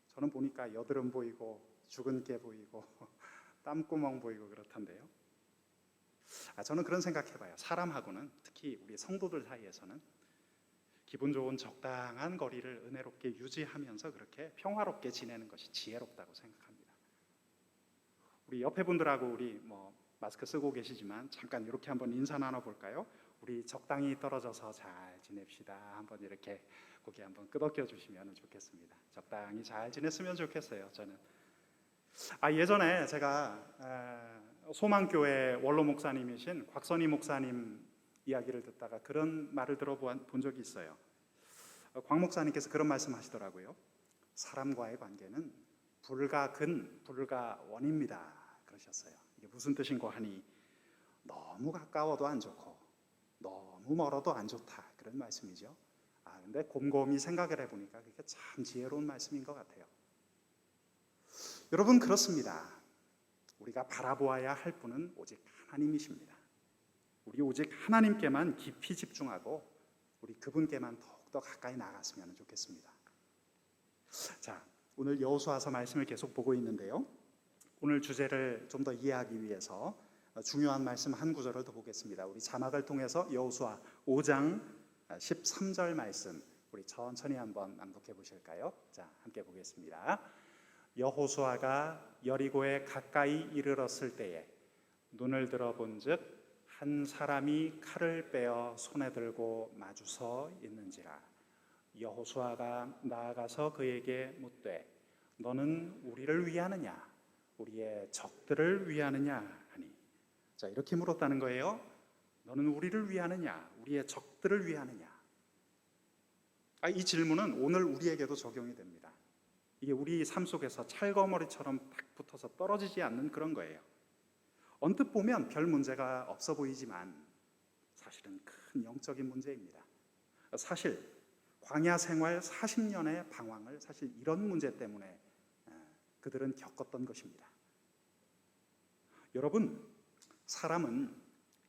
저는 보니까 여드름 보이고 죽은 깨 보이고 땀구멍 보이고 그렇던데요. 저는 그런 생각해봐요. 사람하고는, 특히 우리 성도들 사이에서는 기분 좋은 적당한 거리를 은혜롭게 유지하면서 그렇게 평화롭게 지내는 것이 지혜롭다고 생각합니다. 우리 옆에 분들하고 우리 마스크 쓰고 계시지만 잠깐 이렇게 한번 인사 나눠볼까요? 우리 적당히 떨어져서 잘 지냅시다. 한번 이렇게 고개 한번 끄덕여 주시면 좋겠습니다. 적당히 잘 지냈으면 좋겠어요. 저는 예전에 제가 소망교회 원로 목사님이신 곽선희 목사님 이야기를 듣다가 그런 말을 들어본 적이 있어요. 곽 목사님께서 그런 말씀하시더라고요. 사람과의 관계는 불가 근, 불가 원입니다. 그러셨어요. 이게 무슨 뜻인고 하니 너무 가까워도 안 좋고 너무 멀어도 안 좋다, 그런 말씀이죠. 근데 곰곰이 생각을 해보니까 그게 참 지혜로운 말씀인 것 같아요. 여러분, 그렇습니다. 우리가 바라보아야 할 분은 오직 하나님이십니다. 우리 오직 하나님께만 깊이 집중하고 우리 그분께만 더욱더 가까이 나갔으면 좋겠습니다. 자, 오늘 여호수아서 말씀을 계속 보고 있는데요. 오늘 주제를 좀 더 이해하기 위해서 중요한 말씀 한 구절을 더 보겠습니다. 우리 자막을 통해서 여호수아 5장 13절 말씀 우리 천천히 한번 낭독해 보실까요? 자, 함께 보겠습니다. 여호수아가 여리고에 가까이 이르렀을 때에 눈을 들어본즉 한 사람이 칼을 빼어 손에 들고 마주서 있는지라. 여호수아가 나아가서 그에게 묻되 너는 우리를 위하느냐 우리의 적들을 위하느냐 하니, 자, 이렇게 물었다는 거예요. 너는 우리를 위하느냐 우리의 적들을 위하느냐. 이 질문은 오늘 우리에게도 적용이 됩니다. 이게 우리 삶 속에서 찰거머리처럼 딱 붙어서 떨어지지 않는 그런 거예요. 언뜻 보면 별 문제가 없어 보이지만 사실은 큰 영적인 문제입니다. 사실 광야 생활 40년의 방황을 사실 이런 문제 때문에 그들은 겪었던 것입니다. 여러분, 사람은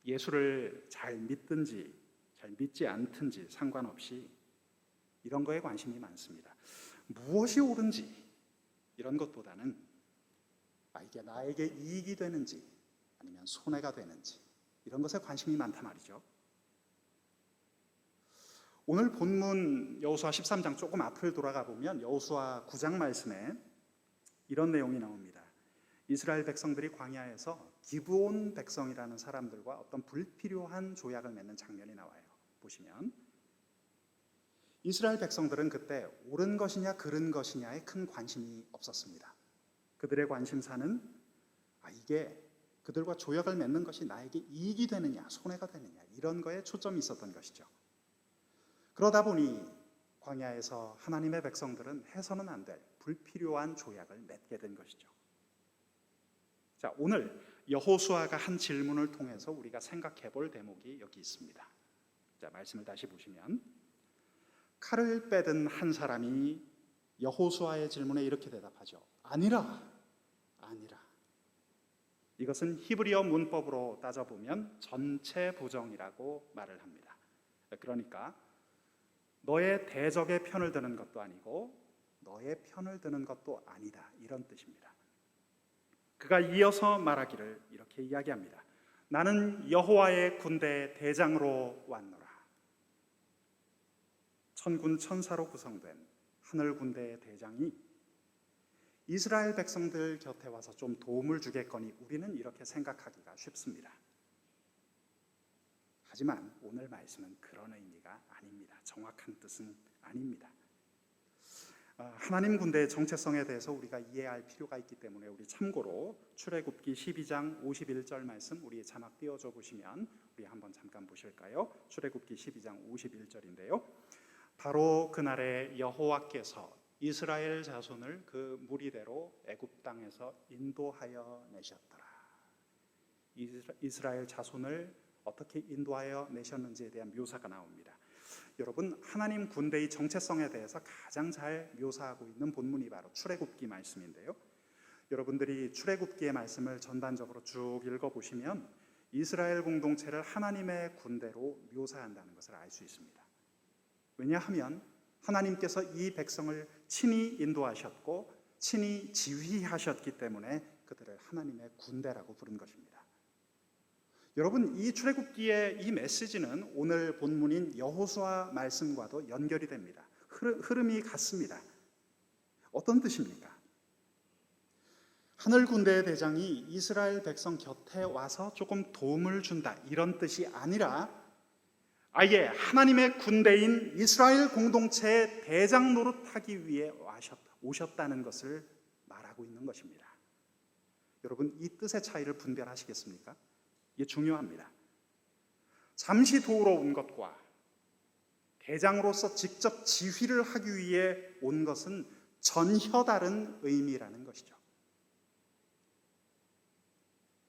예수를 잘 믿든지 잘 믿지 않든지 상관없이 이런 거에 관심이 많습니다. 무엇이 옳은지 이런 것보다는 이게 나에게 이익이 되는지 아니면 손해가 되는지 이런 것에 관심이 많단 말이죠. 오늘 본문 여호수아 13장 조금 앞을 돌아가 보면 여호수아 9장 말씀에 이런 내용이 나옵니다. 이스라엘 백성들이 광야에서 기브온 백성이라는 사람들과 어떤 불필요한 조약을 맺는 장면이 나와요. 보시면 이스라엘 백성들은 그때 옳은 것이냐 그른 것이냐에 큰 관심이 없었습니다. 그들의 관심사는 이게 그들과 조약을 맺는 것이 나에게 이익이 되느냐 손해가 되느냐 이런 거에 초점이 있었던 것이죠. 그러다 보니 광야에서 하나님의 백성들은 해서는 안 될 불필요한 조약을 맺게 된 것이죠. 자, 오늘 여호수아가 한 질문을 통해서 우리가 생각해 볼 대목이 여기 있습니다. 자, 말씀을 다시 보시면 칼을 빼든 한 사람이 여호수아의 질문에 이렇게 대답하죠. 아니라. 이것은 히브리어 문법으로 따져보면 전체 부정이라고 말을 합니다. 그러니까 너의 대적의 편을 드는 것도 아니고 너의 편을 드는 것도 아니다 이런 뜻입니다. 그가 이어서 말하기를 이렇게 이야기합니다. 나는 여호와의 군대 대장으로 왔노라. 천군 천사로 구성된 하늘 군대의 대장이 이스라엘 백성들 곁에 와서 좀 도움을 주겠거니 우리는 이렇게 생각하기가 쉽습니다. 하지만 오늘 말씀은 그런 의미가 아닙니다. 정확한 뜻은 아닙니다. 하나님 군대의 정체성에 대해서 우리가 이해할 필요가 있기 때문에 우리 참고로 출애굽기 12장 51절 말씀 우리 자막 띄워줘 보시면 우리 한번 잠깐 보실까요? 출애굽기 12장 51절인데요. 바로 그날에 여호와께서 이스라엘 자손을 그 무리대로 애굽 땅에서 인도하여 내셨더라. 이스라엘 자손을 어떻게 인도하여 내셨는지에 대한 묘사가 나옵니다. 여러분, 하나님 군대의 정체성에 대해서 가장 잘 묘사하고 있는 본문이 바로 출애굽기 말씀인데요. 여러분들이 출애굽기의 말씀을 전반적으로 쭉 읽어보시면 이스라엘 공동체를 하나님의 군대로 묘사한다는 것을 알 수 있습니다. 왜냐하면 하나님께서 이 백성을 친히 인도하셨고 친히 지휘하셨기 때문에 그들을 하나님의 군대라고 부른 것입니다. 여러분, 이 출애굽기의 이 메시지는 오늘 본문인 여호수아 말씀과도 연결이 됩니다. 흐름이 같습니다. 어떤 뜻입니까? 하늘 군대의 대장이 이스라엘 백성 곁에 와서 조금 도움을 준다 이런 뜻이 아니라 아예 하나님의 군대인 이스라엘 공동체의 대장 노릇하기 위해 오셨다는 것을 말하고 있는 것입니다. 여러분, 이 뜻의 차이를 분별하시겠습니까? 이게 중요합니다. 잠시 도우러 온 것과 대장으로서 직접 지휘를 하기 위해 온 것은 전혀 다른 의미라는 것이죠.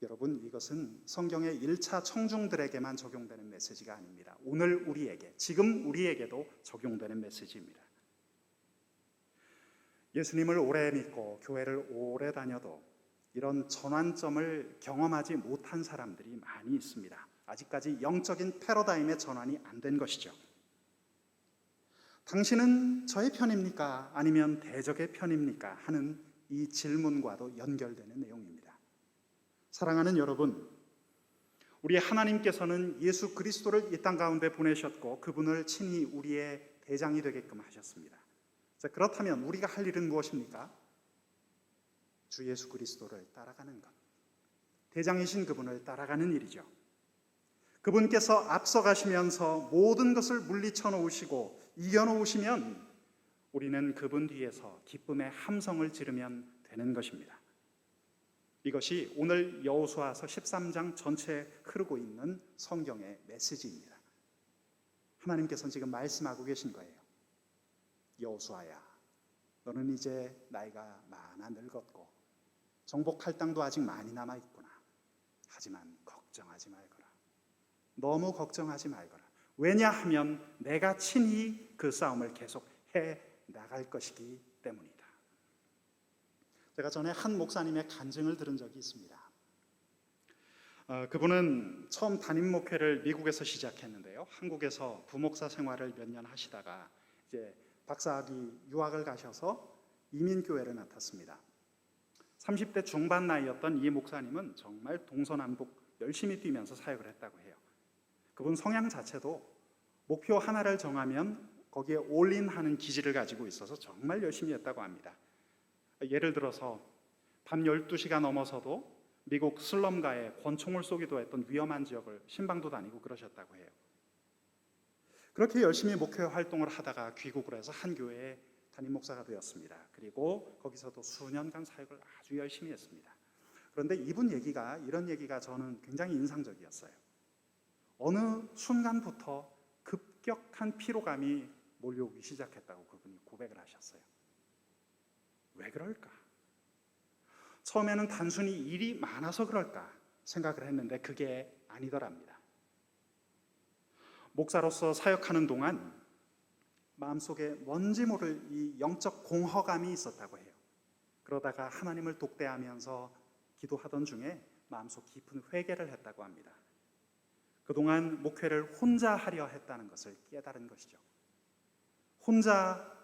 여러분, 이것은 성경의 1차 청중들에게만 적용되는 메시지가 아닙니다. 오늘 우리에게, 지금 우리에게도 적용되는 메시지입니다. 예수님을 오래 믿고 교회를 오래 다녀도 이런 전환점을 경험하지 못한 사람들이 많이 있습니다. 아직까지 영적인 패러다임의 전환이 안 된 것이죠. 당신은 저의 편입니까? 아니면 대적의 편입니까? 하는 이 질문과도 연결되는 내용입니다. 사랑하는 여러분, 우리 하나님께서는 예수 그리스도를 이 땅 가운데 보내셨고 그분을 친히 우리의 대장이 되게끔 하셨습니다. 자, 그렇다면 우리가 할 일은 무엇입니까? 주 예수 그리스도를 따라가는 것, 대장이신 그분을 따라가는 일이죠. 그분께서 앞서가시면서 모든 것을 물리쳐 놓으시고 이겨 놓으시면 우리는 그분 뒤에서 기쁨의 함성을 지르면 되는 것입니다. 이것이 오늘 여호수아서 13장 전체에 흐르고 있는 성경의 메시지입니다. 하나님께서는 지금 말씀하고 계신 거예요. 여호수아야, 너는 이제 나이가 많아 늙었고 정복할 땅도 아직 많이 남아 있구나. 하지만 걱정하지 말거라. 너무 걱정하지 말거라. 왜냐하면 내가 친히 그 싸움을 계속 해 나갈 것이기 때문이다. 제가 전에 한 목사님의 간증을 들은 적이 있습니다. 그분은 처음 담임 목회를 미국에서 시작했는데요. 한국에서 부목사 생활을 몇 년 하시다가 이제 박사학위 유학을 가셔서 이민교회를 맡았습니다. 30대 중반 나이였던 이 목사님은 정말 동서남북 열심히 뛰면서 사역을 했다고 해요. 그분 성향 자체도 목표 하나를 정하면 거기에 올인하는 기질을 가지고 있어서 정말 열심히 했다고 합니다. 예를 들어서 밤 12시가 넘어서도 미국 슬럼가에 권총을 쏘기도 했던 위험한 지역을 신방도 다니고 그러셨다고 해요. 그렇게 열심히 목회 활동을 하다가 귀국을 해서 한 교회에 담임 목사가 되었습니다. 그리고 거기서도 수년간 사역을 아주 열심히 했습니다. 그런데 이분 얘기가, 이런 얘기가 저는 굉장히 인상적이었어요. 어느 순간부터 급격한 피로감이 몰려오기 시작했다고 그분이 고백을 하셨어요. 왜 그럴까? 처음에는 단순히 일이 많아서 그럴까 생각을 했는데 그게 아니더랍니다. 목사로서 사역하는 동안 마음속에 뭔지 모를 이 영적 공허감이 있었다고 해요. 그러다가 하나님을 독대하면서 기도하던 중에 마음속 깊은 회개를 했다고 합니다. 그동안 목회를 혼자 하려 했다는 것을 깨달은 것이죠. 혼자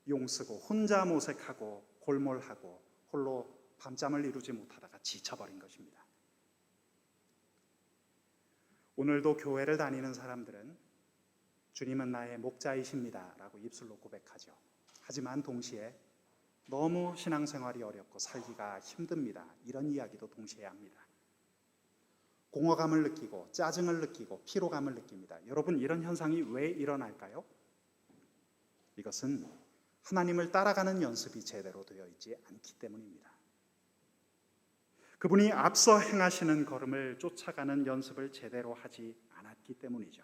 용쓰고 혼자 모색하고 골몰하고 홀로 밤잠을 이루지 못하다가 지쳐버린 것입니다. 오늘도 교회를 다니는 사람들은 주님은 나의 목자이십니다 라고 입술로 고백하죠. 하지만 동시에 너무 신앙생활이 어렵고 살기가 힘듭니다, 이런 이야기도 동시에 합니다. 공허감을 느끼고 짜증을 느끼고 피로감을 느낍니다. 여러분, 이런 현상이 왜 일어날까요? 이것은 하나님을 따라가는 연습이 제대로 되어 있지 않기 때문입니다. 그분이 앞서 행하시는 걸음을 쫓아가는 연습을 제대로 하지 않았기 때문이죠.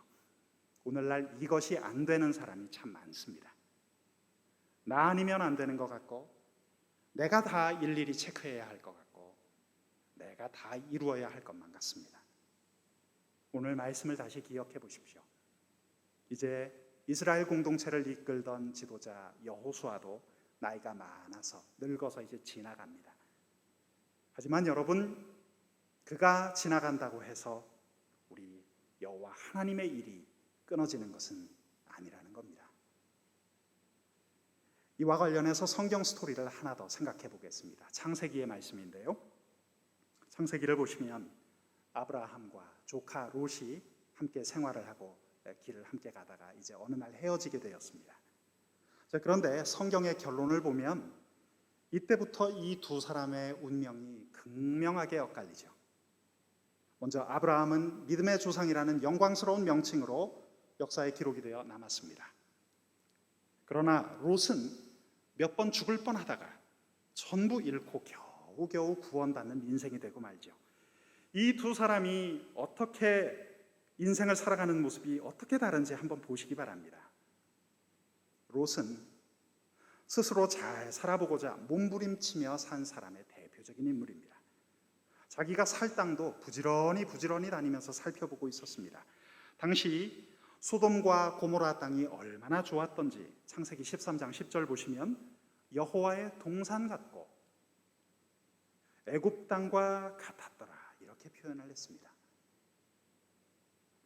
오늘날 이것이 안 되는 사람이 참 많습니다. 나 아니면 안 되는 것 같고, 내가 다 일일이 체크해야 할 것 같고, 내가 다 이루어야 할 것만 같습니다. 오늘 말씀을 다시 기억해 보십시오. 이제 이스라엘 공동체를 이끌던 지도자 여호수아도 나이가 많아서 늙어서 이제 지나갑니다. 하지만 여러분, 그가 지나간다고 해서 우리 여호와 하나님의 일이 끊어지는 것은 아니라는 겁니다. 이와 관련해서 성경 스토리를 하나 더 생각해 보겠습니다. 창세기의 말씀인데요. 창세기를 보시면 아브라함과 조카 롯이 함께 생활을 하고 길을 함께 가다가 이제 어느 날 헤어지게 되었습니다. 자, 그런데 성경의 결론을 보면 이때부터 이 두 사람의 운명이 극명하게 엇갈리죠. 먼저 아브라함은 믿음의 조상이라는 영광스러운 명칭으로 역사에 기록이 되어 남았습니다. 그러나 롯은 몇 번 죽을 뻔하다가 전부 잃고 겨우겨우 구원받는 인생이 되고 말죠. 이 두 사람이 어떻게 인생을 살아가는 모습이 어떻게 다른지 한번 보시기 바랍니다. 롯은 스스로 잘 살아보고자 몸부림치며 산 사람의 대표적인 인물입니다. 자기가 살 땅도 부지런히 다니면서 살펴보고 있었습니다. 당시 소돔과 고모라 땅이 얼마나 좋았던지 창세기 13장 10절 보시면 여호와의 동산 같고 애굽 땅과 같았더라, 이렇게 표현을 했습니다.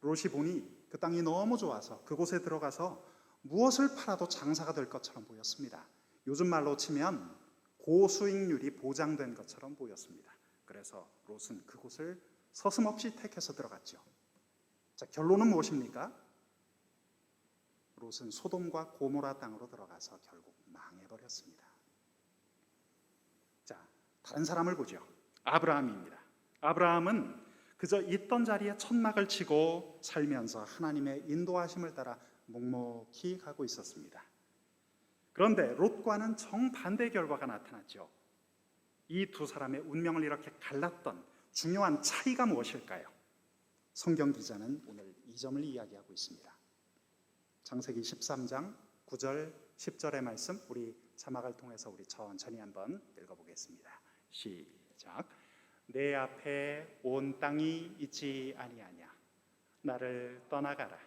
롯이 보니 그 땅이 너무 좋아서 그곳에 들어가서 무엇을 팔아도 장사가 될 것처럼 보였습니다. 요즘 말로 치면 고수익률이 보장된 것처럼 보였습니다. 그래서 롯은 그곳을 서슴없이 택해서 들어갔죠. 자, 결론은 무엇입니까? 롯은 소돔과 고모라 땅으로 들어가서 결국 망해버렸습니다. 자, 다른 사람을 보죠. 아브라함입니다. 아브라함은 그저 있던 자리에 천막을 치고 살면서 하나님의 인도하심을 따라 묵묵히 가고 있었습니다. 그런데 롯과는 정반대 결과가 나타났죠. 이 두 사람의 운명을 이렇게 갈랐던 중요한 차이가 무엇일까요? 성경 기자는 오늘 이 점을 이야기하고 있습니다. 창세기 13장 9절 10절의 말씀, 우리 자막을 통해서 우리 천천히 한번 읽어보겠습니다. 시작. 내 앞에 온 땅이 있지 아니하냐. 나를 떠나가라.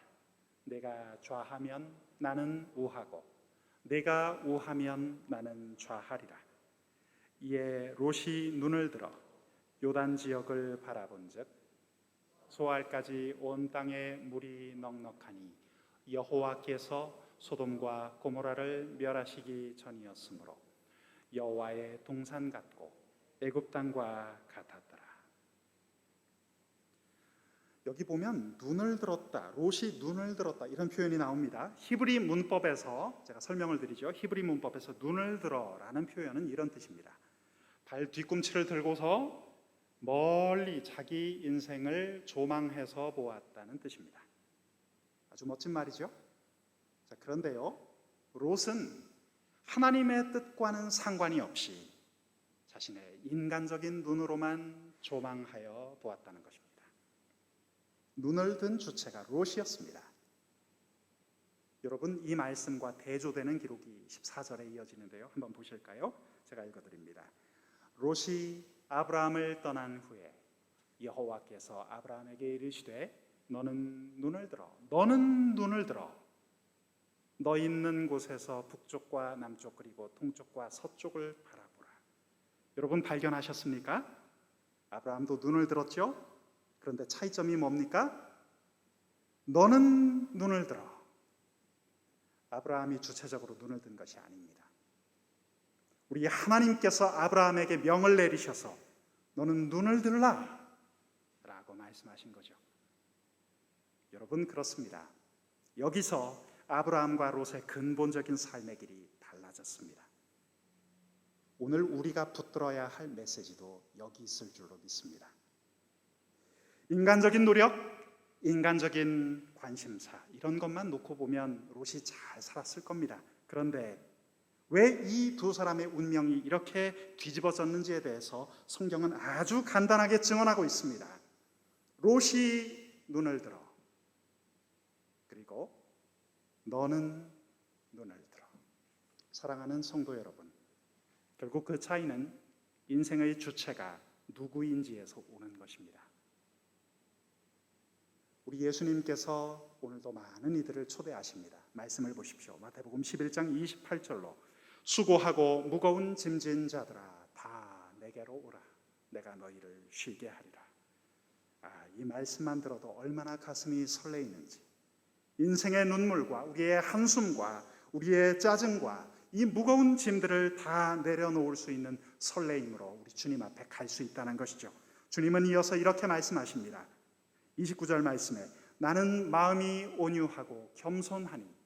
내가 좌하면 나는 우하고 내가 우하면 나는 좌하리라. 이에 롯이 눈을 들어 요단 지역을 바라본즉 소알까지 온 땅에 물이 넉넉하니 여호와께서 소돔과 고모라를 멸하시기 전이었으므로 여호와의 동산 같고 애굽 땅과 같았더라. 여기 보면 눈을 들었다, 롯이 눈을 들었다 이런 표현이 나옵니다. 히브리 문법에서 제가 설명을 드리죠. 히브리 문법에서 눈을 들어라는 표현은 이런 뜻입니다. 발 뒤꿈치를 들고서 멀리 자기 인생을 조망해서 보았다는 뜻입니다. 아주 멋진 말이죠. 자, 그런데요, 롯은 하나님의 뜻과는 상관이 없이 자신의 인간적인 눈으로만 조망하여 보았다는 것입니다. 눈을 든 주체가 롯이었습니다. 여러분, 이 말씀과 대조되는 기록이 14절에 이어지는데요. 한번 보실까요? 제가 읽어드립니다. 롯이 아브라함을 떠난 후에 여호와께서 아브라함에게 이르시되 너는 눈을 들어 너 있는 곳에서 북쪽과 남쪽 그리고 동쪽과 서쪽을 바라보라. 여러분 발견하셨습니까? 아브라함도 눈을 들었죠? 그런데 차이점이 뭡니까? 너는 눈을 들어. 아브라함이 주체적으로 눈을 든 것이 아닙니다. 우리 하나님께서 아브라함에게 명을 내리셔서 너는 눈을 들라 라고 말씀하신 거죠. 여러분 그렇습니다. 여기서 아브라함과 롯의 근본적인 삶의 길이 달라졌습니다. 오늘 우리가 붙들어야 할 메시지도 여기 있을 줄로 믿습니다. 인간적인 노력, 인간적인 관심사 이런 것만 놓고 보면 롯이 잘 살았을 겁니다. 그런데 왜 이 두 사람의 운명이 이렇게 뒤집어졌는지에 대해서 성경은 아주 간단하게 증언하고 있습니다. 롯이 눈을 들어, 그리고 너는 눈을 들어. 사랑하는 성도 여러분, 결국 그 차이는 인생의 주체가 누구인지에서 오는 것입니다. 우리 예수님께서 오늘도 많은 이들을 초대하십니다. 말씀을 보십시오. 마태복음 11장 28절로 수고하고 무거운 짐진 자들아 다 내게로 오라. 내가 너희를 쉬게 하리라. 이 말씀만 들어도 얼마나 가슴이 설레이는지, 인생의 눈물과 우리의 한숨과 우리의 짜증과 이 무거운 짐들을 다 내려놓을 수 있는 설레임으로 우리 주님 앞에 갈 수 있다는 것이죠. 주님은 이어서 이렇게 말씀하십니다. 29절 말씀에 나는 마음이 온유하고 겸손하니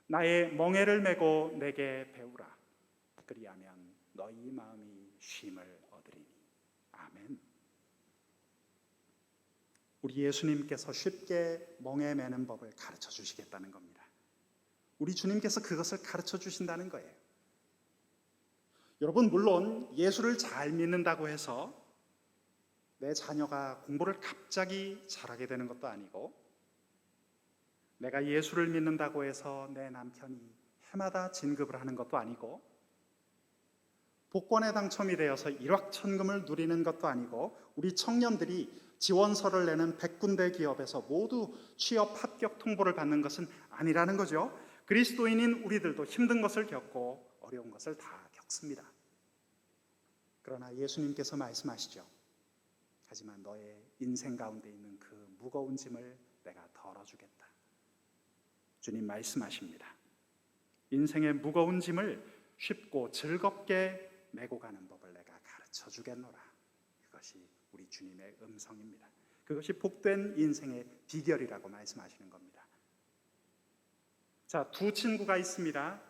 나의 멍에를 메고 내게 배우라. 그리하면 너희 마음이 쉼을 얻으리니. 아멘. 우리 예수님께서 쉽게 멍에 매는 법을 가르쳐 주시겠다는 겁니다. 우리 주님께서 그것을 가르쳐 주신다는 거예요. 여러분 물론 예수를 잘 믿는다고 해서 내 자녀가 공부를 갑자기 잘하게 되는 것도 아니고, 내가 예수를 믿는다고 해서 내 남편이 해마다 진급을 하는 것도 아니고, 복권에 당첨이 되어서 일확천금을 누리는 것도 아니고, 우리 청년들이 지원서를 내는 100군데 기업에서 모두 취업 합격 통보를 받는 것은 아니라는 거죠. 그리스도인인 우리들도 힘든 것을 겪고 어려운 것을 다 겪습니다. 그러나 예수님께서 말씀하시죠. 하지만 너의 인생 가운데 있는 그 무거운 짐을 내가 덜어주겠다. 주님 말씀하십니다. 인생의 무거운 짐을 쉽고 즐겁게 메고 가는 법을 내가 가르쳐 주겠노라. 그것이 우리 주님의 음성입니다. 그것이 복된 인생의 비결이라고 말씀하시는 겁니다. 자, 두 친구가 있습니다.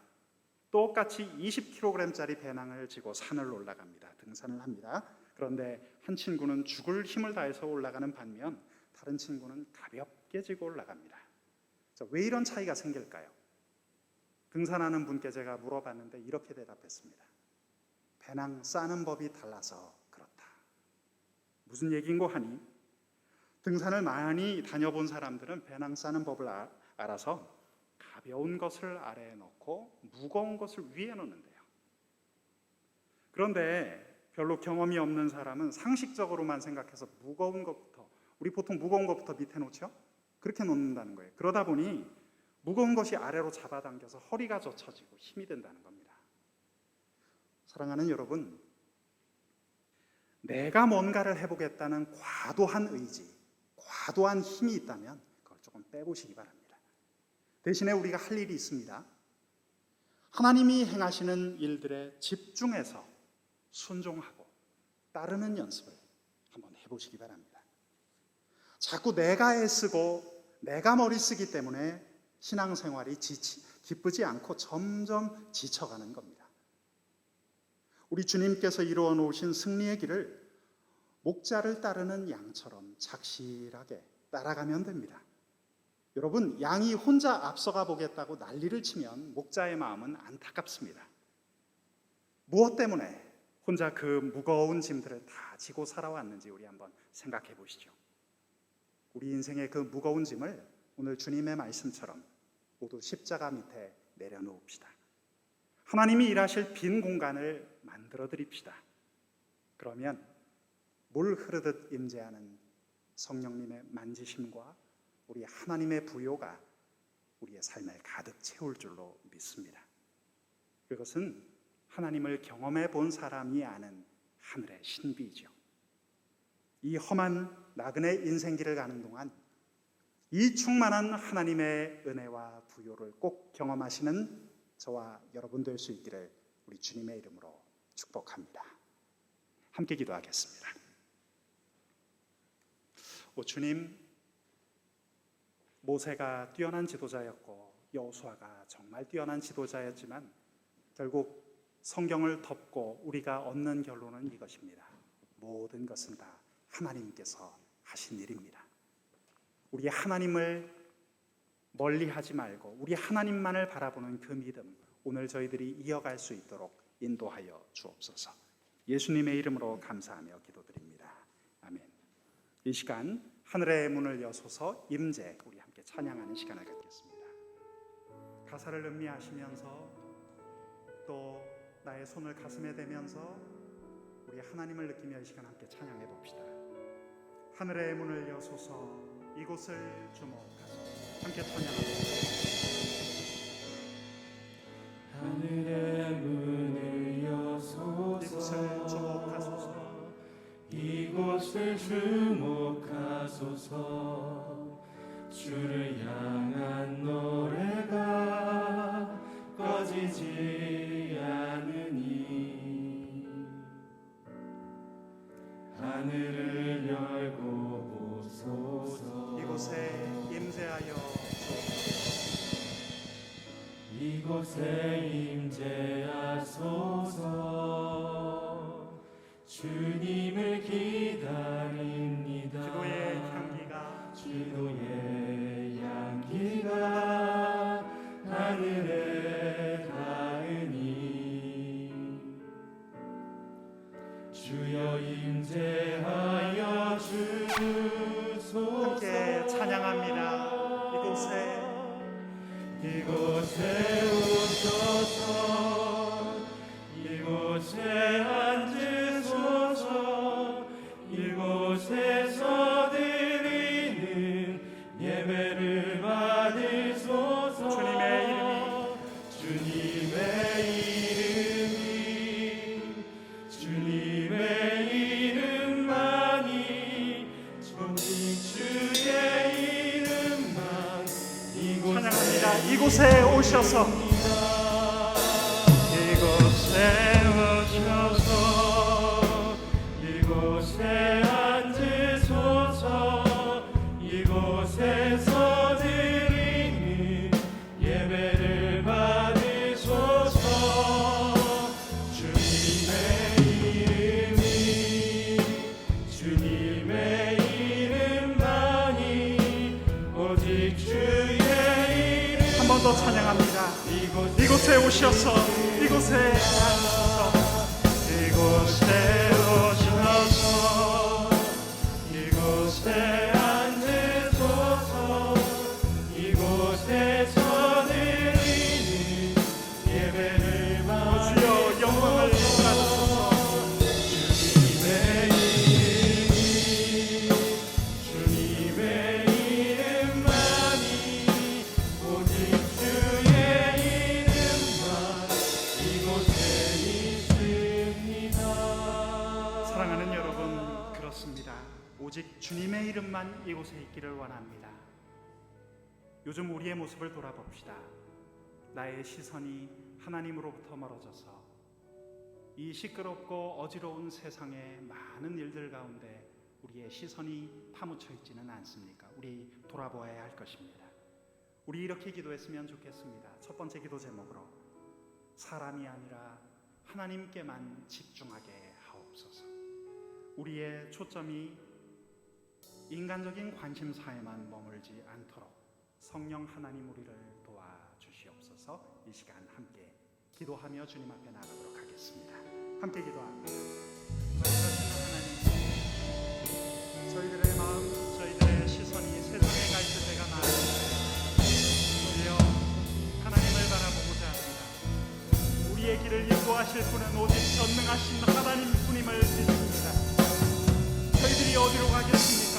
똑같이 20kg짜리 배낭을 지고 산을 올라갑니다. 등산을 합니다. 그런데 한 친구는 죽을 힘을 다해서 올라가는 반면 다른 친구는 가볍게 지고 올라갑니다. 자, 왜 이런 차이가 생길까요? 등산하는 분께 제가 물어봤는데 이렇게 대답했습니다. 배낭 싸는 법이 달라서 그렇다. 무슨 얘기인고 하니 등산을 많이 다녀본 사람들은 배낭 싸는 법을 알아서 가벼운 것을 아래에 놓고 무거운 것을 위에 놓는데요. 그런데 별로 경험이 없는 사람은 상식적으로만 생각해서 무거운 것부터, 우리 보통 무거운 것부터 밑에 놓죠? 그렇게 놓는다는 거예요. 그러다 보니 무거운 것이 아래로 잡아당겨서 허리가 젖혀지고 힘이 든다는 겁니다. 사랑하는 여러분, 내가 뭔가를 해보겠다는 과도한 의지, 과도한 힘이 있다면 그걸 조금 빼보시기 바랍니다. 대신에 우리가 할 일이 있습니다. 하나님이 행하시는 일들에 집중해서 순종하고 따르는 연습을 한번 해보시기 바랍니다. 자꾸 내가 애쓰고 내가 머리 쓰기 때문에 신앙생활이 기쁘지 않고 점점 지쳐가는 겁니다. 우리 주님께서 이루어 놓으신 승리의 길을 목자를 따르는 양처럼 착실하게 따라가면 됩니다. 여러분, 양이 혼자 앞서가 보겠다고 난리를 치면 목자의 마음은 안타깝습니다. 무엇 때문에 혼자 그 무거운 짐들을 다 지고 살아왔는지 우리 한번 생각해 보시죠. 우리 인생의 그 무거운 짐을 오늘 주님의 말씀처럼 모두 십자가 밑에 내려놓읍시다. 하나님이 일하실 빈 공간을 만들어 드립시다. 그러면 물 흐르듯 임재하는 성령님의 만지심과 우리 하나님의 부요가 우리의 삶을 가득 채울 줄로 믿습니다. 그것은 하나님을 경험해 본 사람이 아는 하늘의 신비이죠. 이 험한 나그네 인생길을 가는 동안 이 충만한 하나님의 은혜와 부요를 꼭 경험하시는 저와 여러분 될 수 있기를 우리 주님의 이름으로 축복합니다. 함께 기도하겠습니다. 오 주님, 모세가 뛰어난 지도자였고 여호수아가 정말 뛰어난 지도자였지만 결국 성경을 덮고 우리가 얻는 결론은 이것입니다. 모든 것은 다 하나님께서 하신 일입니다. 우리 하나님을 멀리하지 말고 우리 하나님만을 바라보는 그 믿음, 오늘 저희들이 이어갈 수 있도록 인도하여 주옵소서. 예수님의 이름으로 감사하며 기도드립니다. 아멘. 이 시간 하늘의 문을 여소서 임재, 우리 함께 찬양하는 시간을 갖겠습니다. 가사를 음미하시면서 또 나의 손을 가슴에 대면서 우리 하나님을 느끼며 이 시간 함께 찬양해 봅시다. 하늘의 문을 여소서 이곳을 주목하소서. 함께 찬양합니다. 하늘의 문을 이곳을 여소서 주목하소서. 이곳을 주목하소서. 주를 향한 노래가 꺼지지 않으니 하늘을 열고 보소서. 이곳에 임재하여 이곳에 임재하소서. 주님을 기다립니다. 기도의 향기가 기도의 향기가 하늘에 닿으니 주여 임재하여 주소서. 함께 찬양합니다. 이곳에 오셔서 이곳에 앉으소서. 이곳에서 드리는 예배를 받으소서. 주님의 이름만이 오직 주의 이름만 찬양합니다. 이곳에 오셔서 이곳에 앉으소서. 이곳에서 드리는 예배를 받으소서. 주님의 이름이 이곳에 오셔서 이곳에 앉으셔서 이곳에 오셔서 이곳에 앉으소서 이곳에서 드리는 예배를 주여 영광을 받으소서. 주님의 이름만이 오직 주의 이름만 이곳에 있습니다. 사랑하는 여러분, 그렇습니다. 오직 주님의 이름만 이곳에 있기를 원합니다. 요즘 우리의 모습을 돌아봅시다. 나의 시선이 하나님으로부터 멀어져서 이 시끄럽고 어지러운 세상의 많은 일들 가운데 우리의 시선이 파묻혀 있지는 않습니까? 우리 돌아보아야 할 것입니다. 우리 이렇게 기도했으면 좋겠습니다. 첫 번째 기도 제목으로 사람이 아니라 하나님께만 집중하게 하옵소서. 우리의 초점이 인간적인 관심사에만 머물지 않도록 성령 하나님 우리를 도와주시옵소서. 이 시간 함께 기도하며 주님 앞에 나가도록 하겠습니다. 함께 기도합니다. 거룩하신 하나님, 저희들의 마음, 저희들의 시선이 세상에 가 있을 때가 많습니다. 주여 하나님을 바라보고자 합니다. 우리의 길을 인도하실 분은 오직 전능하신 하나님 분임을 믿습니다. 저희들이 어디로 가겠습니까?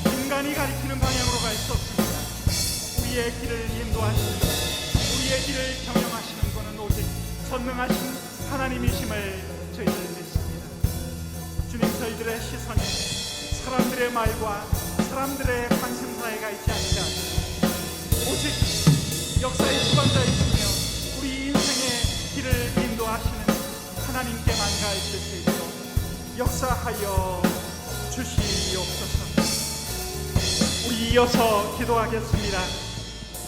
인간이 가리키는 방향으로 갈 수 없습니다. 우리의 길을 인도하시는, 우리의 길을 경영하시는 분은 오직 전능하신 하나님이심을 저희들 믿습니다. 주님, 저희들의 시선이 사람들의 말과 사람들의 관심사에 가 있지 않게 하시고 오직 역사의 주관자이시며 우리 인생의 길을 인도하시는 하나님께만 가 있을 수 있도록 역사하여 주시옵소서. 우리 이어서 기도하겠습니다.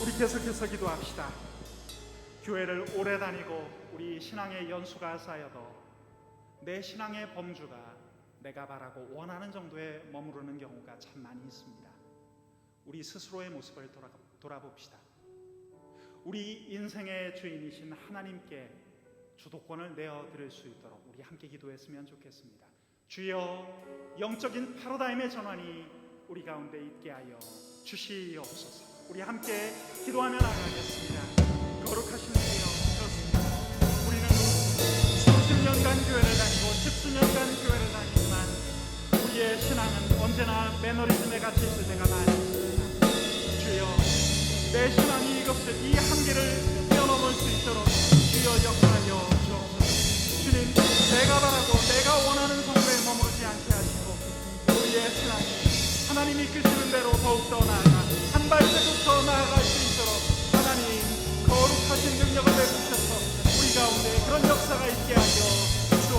우리 계속해서 기도합시다. 교회를 오래 다니고 우리 신앙의 연수가 쌓여도 내 신앙의 범주가 내가 바라고 원하는 정도에 머무르는 경우가 참 많이 있습니다. 우리 스스로의 모습을 돌아봅시다. 우리 인생의 주인이신 하나님께 주도권을 내어드릴 수 있도록 우리 함께 기도했으면 좋겠습니다. 주여, 영적인 패러다임의 전환이 우리 가운데 있게 하여 주시옵소서. 우리 함께 기도하며 나가겠습니다. 거룩하신 주여, 그렇습니다. 우리는 30년간 교회를 다니고 10수년간 교회를 다니지만 우리의 신앙은 언제나 매너리즘에 갇혀 있을 때가 많이 있습니다. 주여, 내 신앙이 이것을 이 한계를 뛰어넘을 수 있도록 주여 역사하여 주옵소서. 주님, 내가 바라고 내가 원하는 성도에 머무르지 않게 하시고 우리의 신앙이 하나님이 이끄시는 대로 더욱더 나아가 한 발자국 더 나아갈 수 있도록 하나님 거룩하신 능력을 내주셔서 우리 가운데 그런 역사가 있게 하여 주옵소서.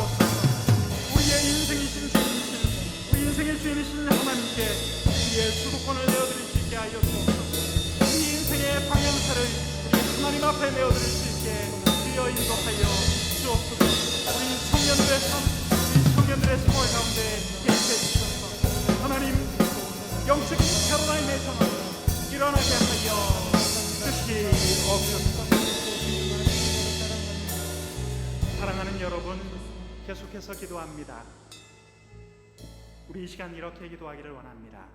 우리의 인생이신 주인이신, 우리 인생의 주인이신 하나님께 우리의 주도권을 내어드릴 수 있게 하여 주옵소서. 우리 인생의 방향차를 우리 하나님 앞에 내어드릴 수 있게 주여 인도하여 주옵소서. 우리 청년들의 삶, 우리 청년들의 생활 가운데 개입해 주셔서 하나님 영적인 패러다임의 전환을 일어나게 하여 주시옵소서. 사랑하는 여러분, 계속해서 기도합니다. 우리 이 시간 이렇게 기도하기를 원합니다.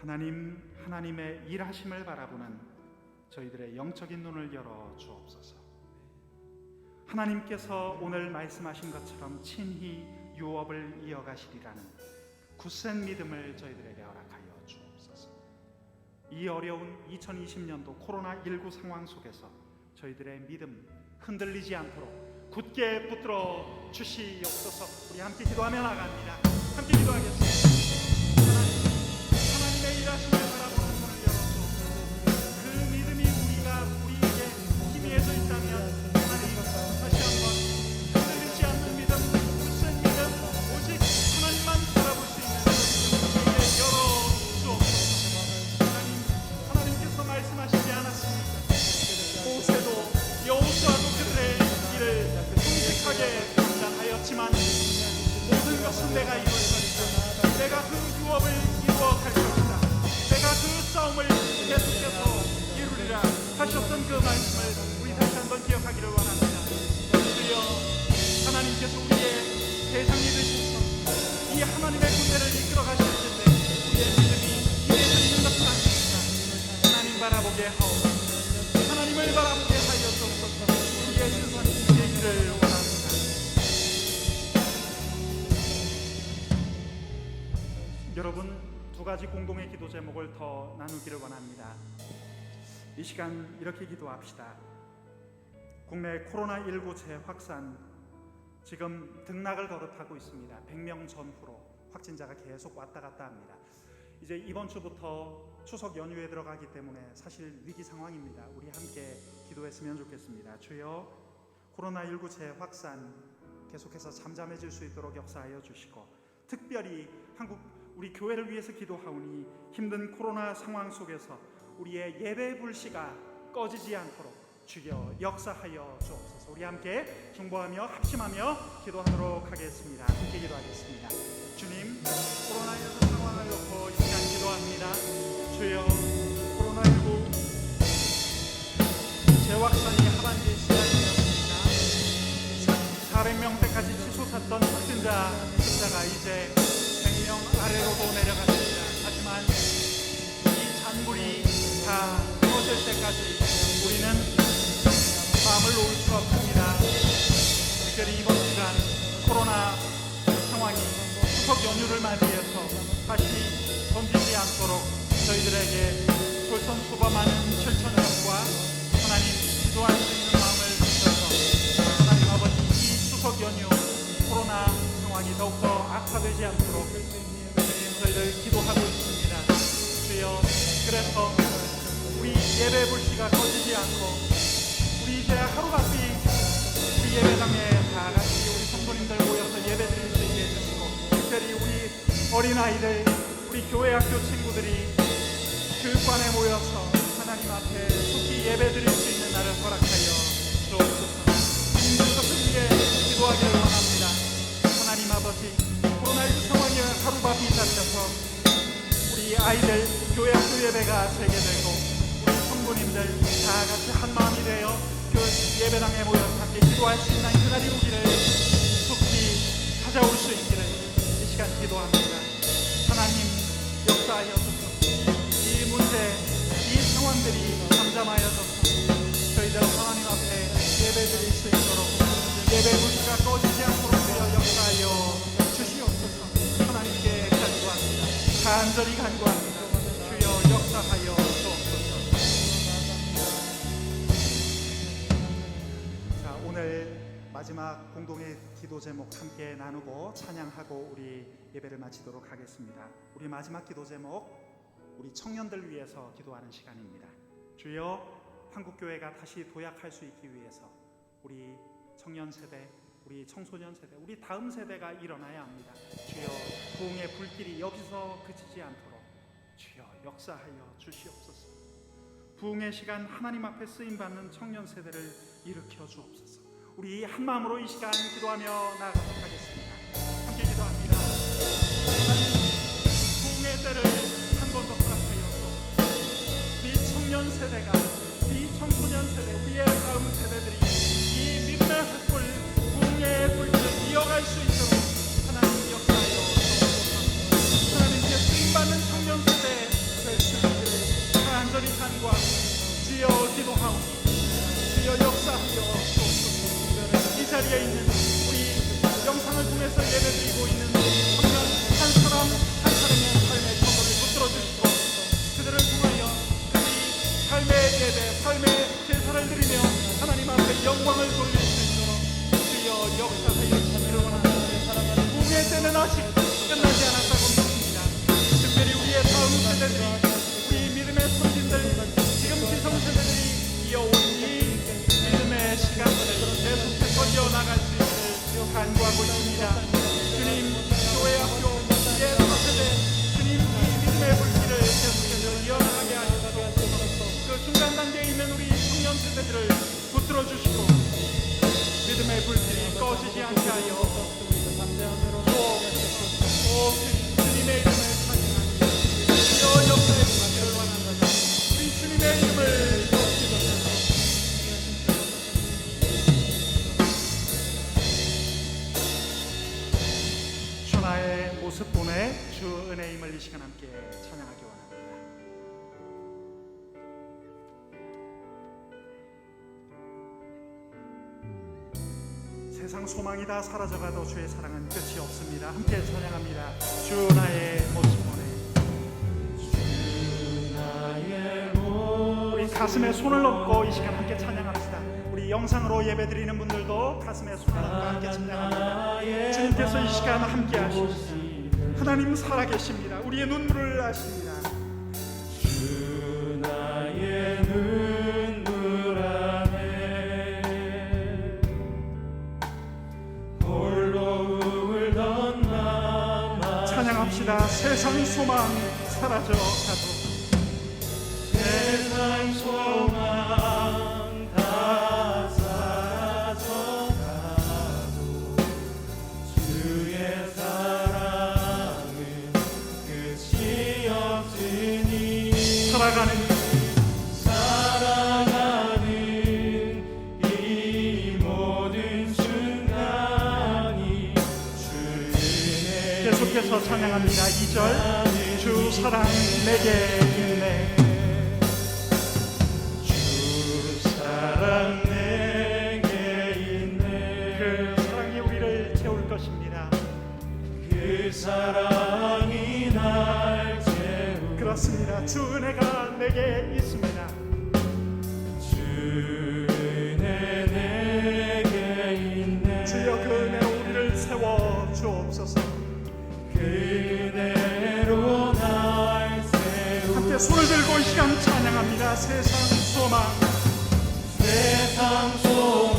하나님, 하나님의 일하심을 바라보는 저희들의 영적인 눈을 열어 주옵소서. 하나님께서 오늘 말씀하신 것처럼 친히 유업을 이어가시리라는 굳센 믿음을 저희들에게 허락하여 주옵소서. 이 어려운 2020년도 코로나19 상황 속에서 저희들의 믿음 흔들리지 않도록 굳게 붙들어 주시옵소서. 우리 함께 기도하며 나갑니다. 함께 기도하겠습니다. 하나님의 일하심을 바라보는 눈을 열어주옵소서. 그 믿음이 우리에게 희미해져 있다면 하나님 다시 한번 흔들리지 않는 믿음, 굳센 믿음, 오직 하나님만 바라볼 수 있는 우리에게 열어주옵소서. 하나님께서 말씀하시지 않았습니까? 모세도 여호수아도 그들의 길을 정직하게 판단하였지만 모든 것은 내가 이룰 것이다. 내가 그 유업을 이루어갈 것이다. 내가 그 싸움을 계속해서 이루리라 하셨던 그 말씀을 우리 다시 한번 기억하기를 원합니다. 주여, 하나님께서 우리의 대상이 되셔서 이 하나님의 군대를 이끌어 가실 텐데 우리의 믿음이 입에서 있는 것은 아닙니다. 하나님 바라보게 하옵소서. 하나님을 바라보게 하여서서 우리의 시선이 되기를 원합니다. 여러분, 두 가지 공동의 기도 제목을 더 나누기를 원합니다. 이 시간 이렇게 기도합시다. 국내 코로나19 재확산 지금 등락을 거듭하고 있습니다. 100명 전후로 확진자가 계속 왔다 갔다 합니다. 이제 이번 주부터 추석 연휴에 들어가기 때문에 사실 위기 상황입니다. 우리 함께 기도했으면 좋겠습니다. 주여, 코로나19 재확산 계속해서 잠잠해질 수 있도록 역사하여 주시고, 특별히 한국 우리 교회를 위해서 기도하오니 힘든 코로나 상황 속에서 우리의 예배 불씨가 꺼지지 않도록 주여 역사하여 주옵소서. 우리 함께 중보하며 합심하며 기도하도록 하겠습니다. 함께 기도하겠습니다. 주님, 코로나19 상황을 놓고 이 시간 기도합니다. 주여, 코로나19 재확산이 하반기에 시작되었습니다. 400명대까지 치솟았던 확진자 숫자가 이제 100명 아래로도 내려갔습니다. 하지만 이 잔불이 다 꺼질 때까지 우리는 마음을 놓을 수 없습니다. 특별히 이번 시간 코로나 상황이 추석 연휴를 맞이해서 다시 던지지 않도록 저희들에게 솔선수범하는 실천력과 하나님 기도할 수 있는 마음을 주셔서 하나님 아버지, 이 추석 연휴 코로나 상황이 더욱더 악화되지 않도록 저희들 기도하고 있습니다. 주여, 그래서 우리 예배 불씨가 꺼지지 않고 우리 이제 하루바삐 우리 예배당에 다 같이 우리 성도님들 모여서 예배 드릴 수 있게 해주시고, 특별히 우리 어린아이들, 우리 교회 학교 친구들이 교육관에 모여서 하나님 앞에 속히 예배 드릴 수 있는 날을 허락하여 주옵소서. 주님들 것을 위해 기도하기를 원합니다. 하나님 아버지, 코로나19 상황에 하루바삐 잡혀서 우리 아이들 교회 학교 예배가 재개되고 우리 성도님들 다 같이 한 마음이 되어 예배당에 모여서 함께 기도할 수 있는 그날이 오기를 속히 찾아올 수 있기를 이 시간 기도합니다. 하나님 역사하여서 이 문제, 이 상황들이 잠잠하여져서 저희들 하나님 앞에 예배 드릴 수 있도록 예배 불씨가 꺼지지 않도록 되어 역사하여 주시옵소서. 하나님께 간구합니다. 간절히 간구합니다. 주여 역사하여 주옵소서. 자, 오늘 마지막 공동의 기도 제목 함께 나누고 찬양하고 우리 예배를 마치도록 하겠습니다. 우리 마지막 기도 제목, 우리 청년들 위해서 기도하는 시간입니다. 주여, 한국교회가 다시 도약할 수 있기 위해서 우리 청년 세대, 우리 청소년 세대, 우리 다음 세대가 일어나야 합니다. 주여, 부흥의 불길이 여기서 그치지 않도록 주여 역사하여 주시옵소서. 부흥의 시간 하나님 앞에 쓰임받는 청년 세대를 일으켜 주옵소서. 우리 한 마음으로 이 시간 기도하며 나아가도록 하겠습니다. 함께 기도합니다. 하나님, 부흥의 때를 한 번 더 허락하여서 우리 청년 세대가, 우리 청소년 세대, 우리의 다음 세대들이 이 믿음의 횃불, 부흥의 불길을 이어갈 수 있도록 하나님 역사하여 주옵소서. 하나님께 쓰임받는 청년 세대 될 수 있기를 간절히 간구하고 주여 기도하오니 주여 역사하여 주옵소서. 이 자리에 있는 우리 영상을 통해서 예배드리고 있는 청년 한 사람 한 사람의 삶의 터전을 붙들어 주시고 그들을 통하여 그들이 삶의 예배, 삶의 제사를 드리며 하나님 앞에 영광을 돌릴 수 있도록 주여 역사하여 주시기를 원합니다. 부흥의 때는 아직 끝나지 않았다고 믿습니다. 특별히 우리의 다음 세대들이, 우리 믿음의 선진들, 지금 기성세대들이 이어온 이 믿음의 시간들을 계속해서 이어나갈 수 있기를 간구하고 있습니다. 주님, 교회 학교, 우리의 다세대, 주님 이 믿음의 불길을 계속해서 이어나가게 하시고 그 중간 단계에 있는 우리 청년 세대들을 붙들어 주시고 믿음의 불길이 꺼지지 않게 하여 주님의 이름을 찬양합니다. 주여 역사해 주시기를 원합니다. 우리 주님의 이름을 높이소서. 나의 모습 보내 주 은혜임을 이 시간 함께 찬양하기 원합니다. 세상 소망이 다 사라져가도 주의 사랑은 끝이 없습니다. 함께 찬양합니다. 주 나의 모습 보내. 우리 가슴에 손을 얹고 이 시간 함께 찬양합시다. 우리 영상으로 예배드리는 분들도 가슴에 손을 얹고 함께 찬양합니다. 주님께서 이 시간 함께 하십니다. 하나님 살아계십니다. 우리의 눈물을 아십니다. 주 나의 눈물 안에 홀로 울던 나만 찬양합시다. 세상 소망 사라져가도 세상 소망 다 사라져가도 주의 사랑은 끝이 없으니 살아가는 이 모든 순간이 주의 계속해서 찬양합니다. 2절 주 사랑 내게 있네. 사랑 내게 있네. 그 사랑이 우리를 채울 것입니다. 그 사랑이 날 채우 그렇습니다. 주 은혜가 내게 있습니다. 주 은혜 내게 있네. 주여 그 은혜로 우리를 세워 주옵소서. 그 은혜로 날 세우 함께 손을 들고 이 시간 찬양합니다. 세상 소망 세상 소망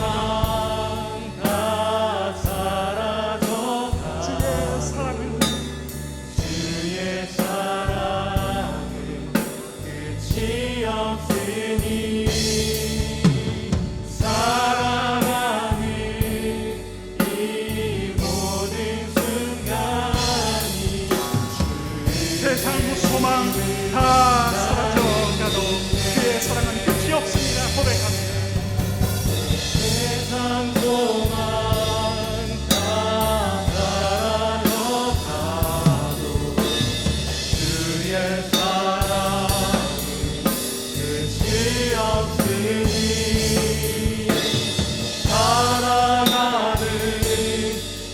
다 사라져가 주의 사랑은 주의 사랑은 끝이 없으니 사랑하는 이 모든 순간이 세상 소망 다 사라져가도 주의 사랑은 끝이 없습니다. 고백합니다. 세상 소망 다 사라져가도 주의 사랑은 끝이 없으니 살아가는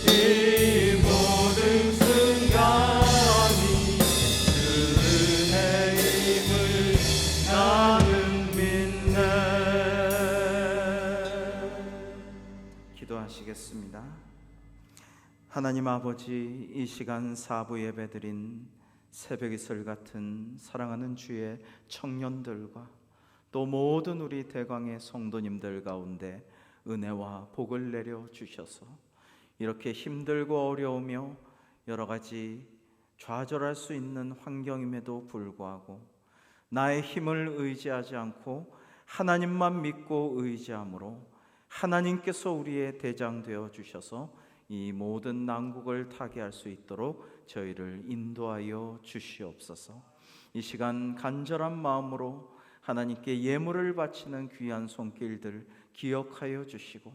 이 모든 순간이 주 은혜임을 나는 믿네. 기도하시겠습니다. 하나님 아버지, 이 시간 사부 예배드린 새벽 이슬 같은 사랑하는 주의 청년들과 또 모든 우리 대광의 성도님들 가운데 은혜와 복을 내려 주셔서 이렇게 힘들고 어려우며 여러 가지 좌절할 수 있는 환경임에도 불구하고 나의 힘을 의지하지 않고 하나님만 믿고 의지함으로 하나님께서 우리의 대장 되어 주셔서 이 모든 난국을 타개할 수 있도록 저희를 인도하여 주시옵소서. 이 시간 간절한 마음으로 하나님께 예물을 바치는 귀한 손길들 기억하여 주시고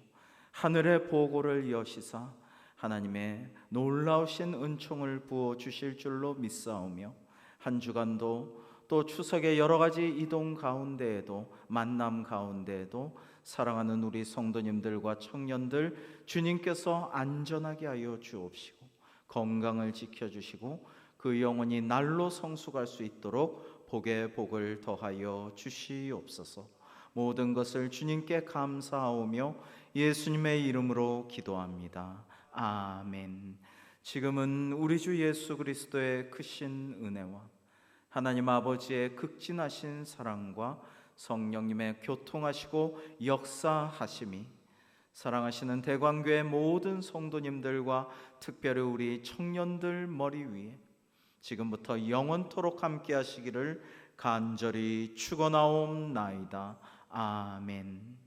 하늘의 보고를 여시사 하나님의 놀라우신 은총을 부어 주실 줄로 믿사오며 한 주간도 또 추석의 여러 가지 이동 가운데에도 만남 가운데에도 사랑하는 우리 성도님들과 청년들 주님께서 안전하게 하여 주옵시고 건강을 지켜주시고 그 영혼이 날로 성숙할 수 있도록 복에 복을 더하여 주시옵소서. 모든 것을 주님께 감사하오며 예수님의 이름으로 기도합니다. 아멘. 지금은 우리 주 예수 그리스도의 크신 은혜와 하나님 아버지의 극진하신 사랑과 성령님의 교통하시고 역사하심이 사랑하시는 대광교회 모든 성도님들과 특별히 우리 청년들 머리 위에 지금부터 영원토록 함께 하시기를 간절히 축원하옵나이다. 아멘.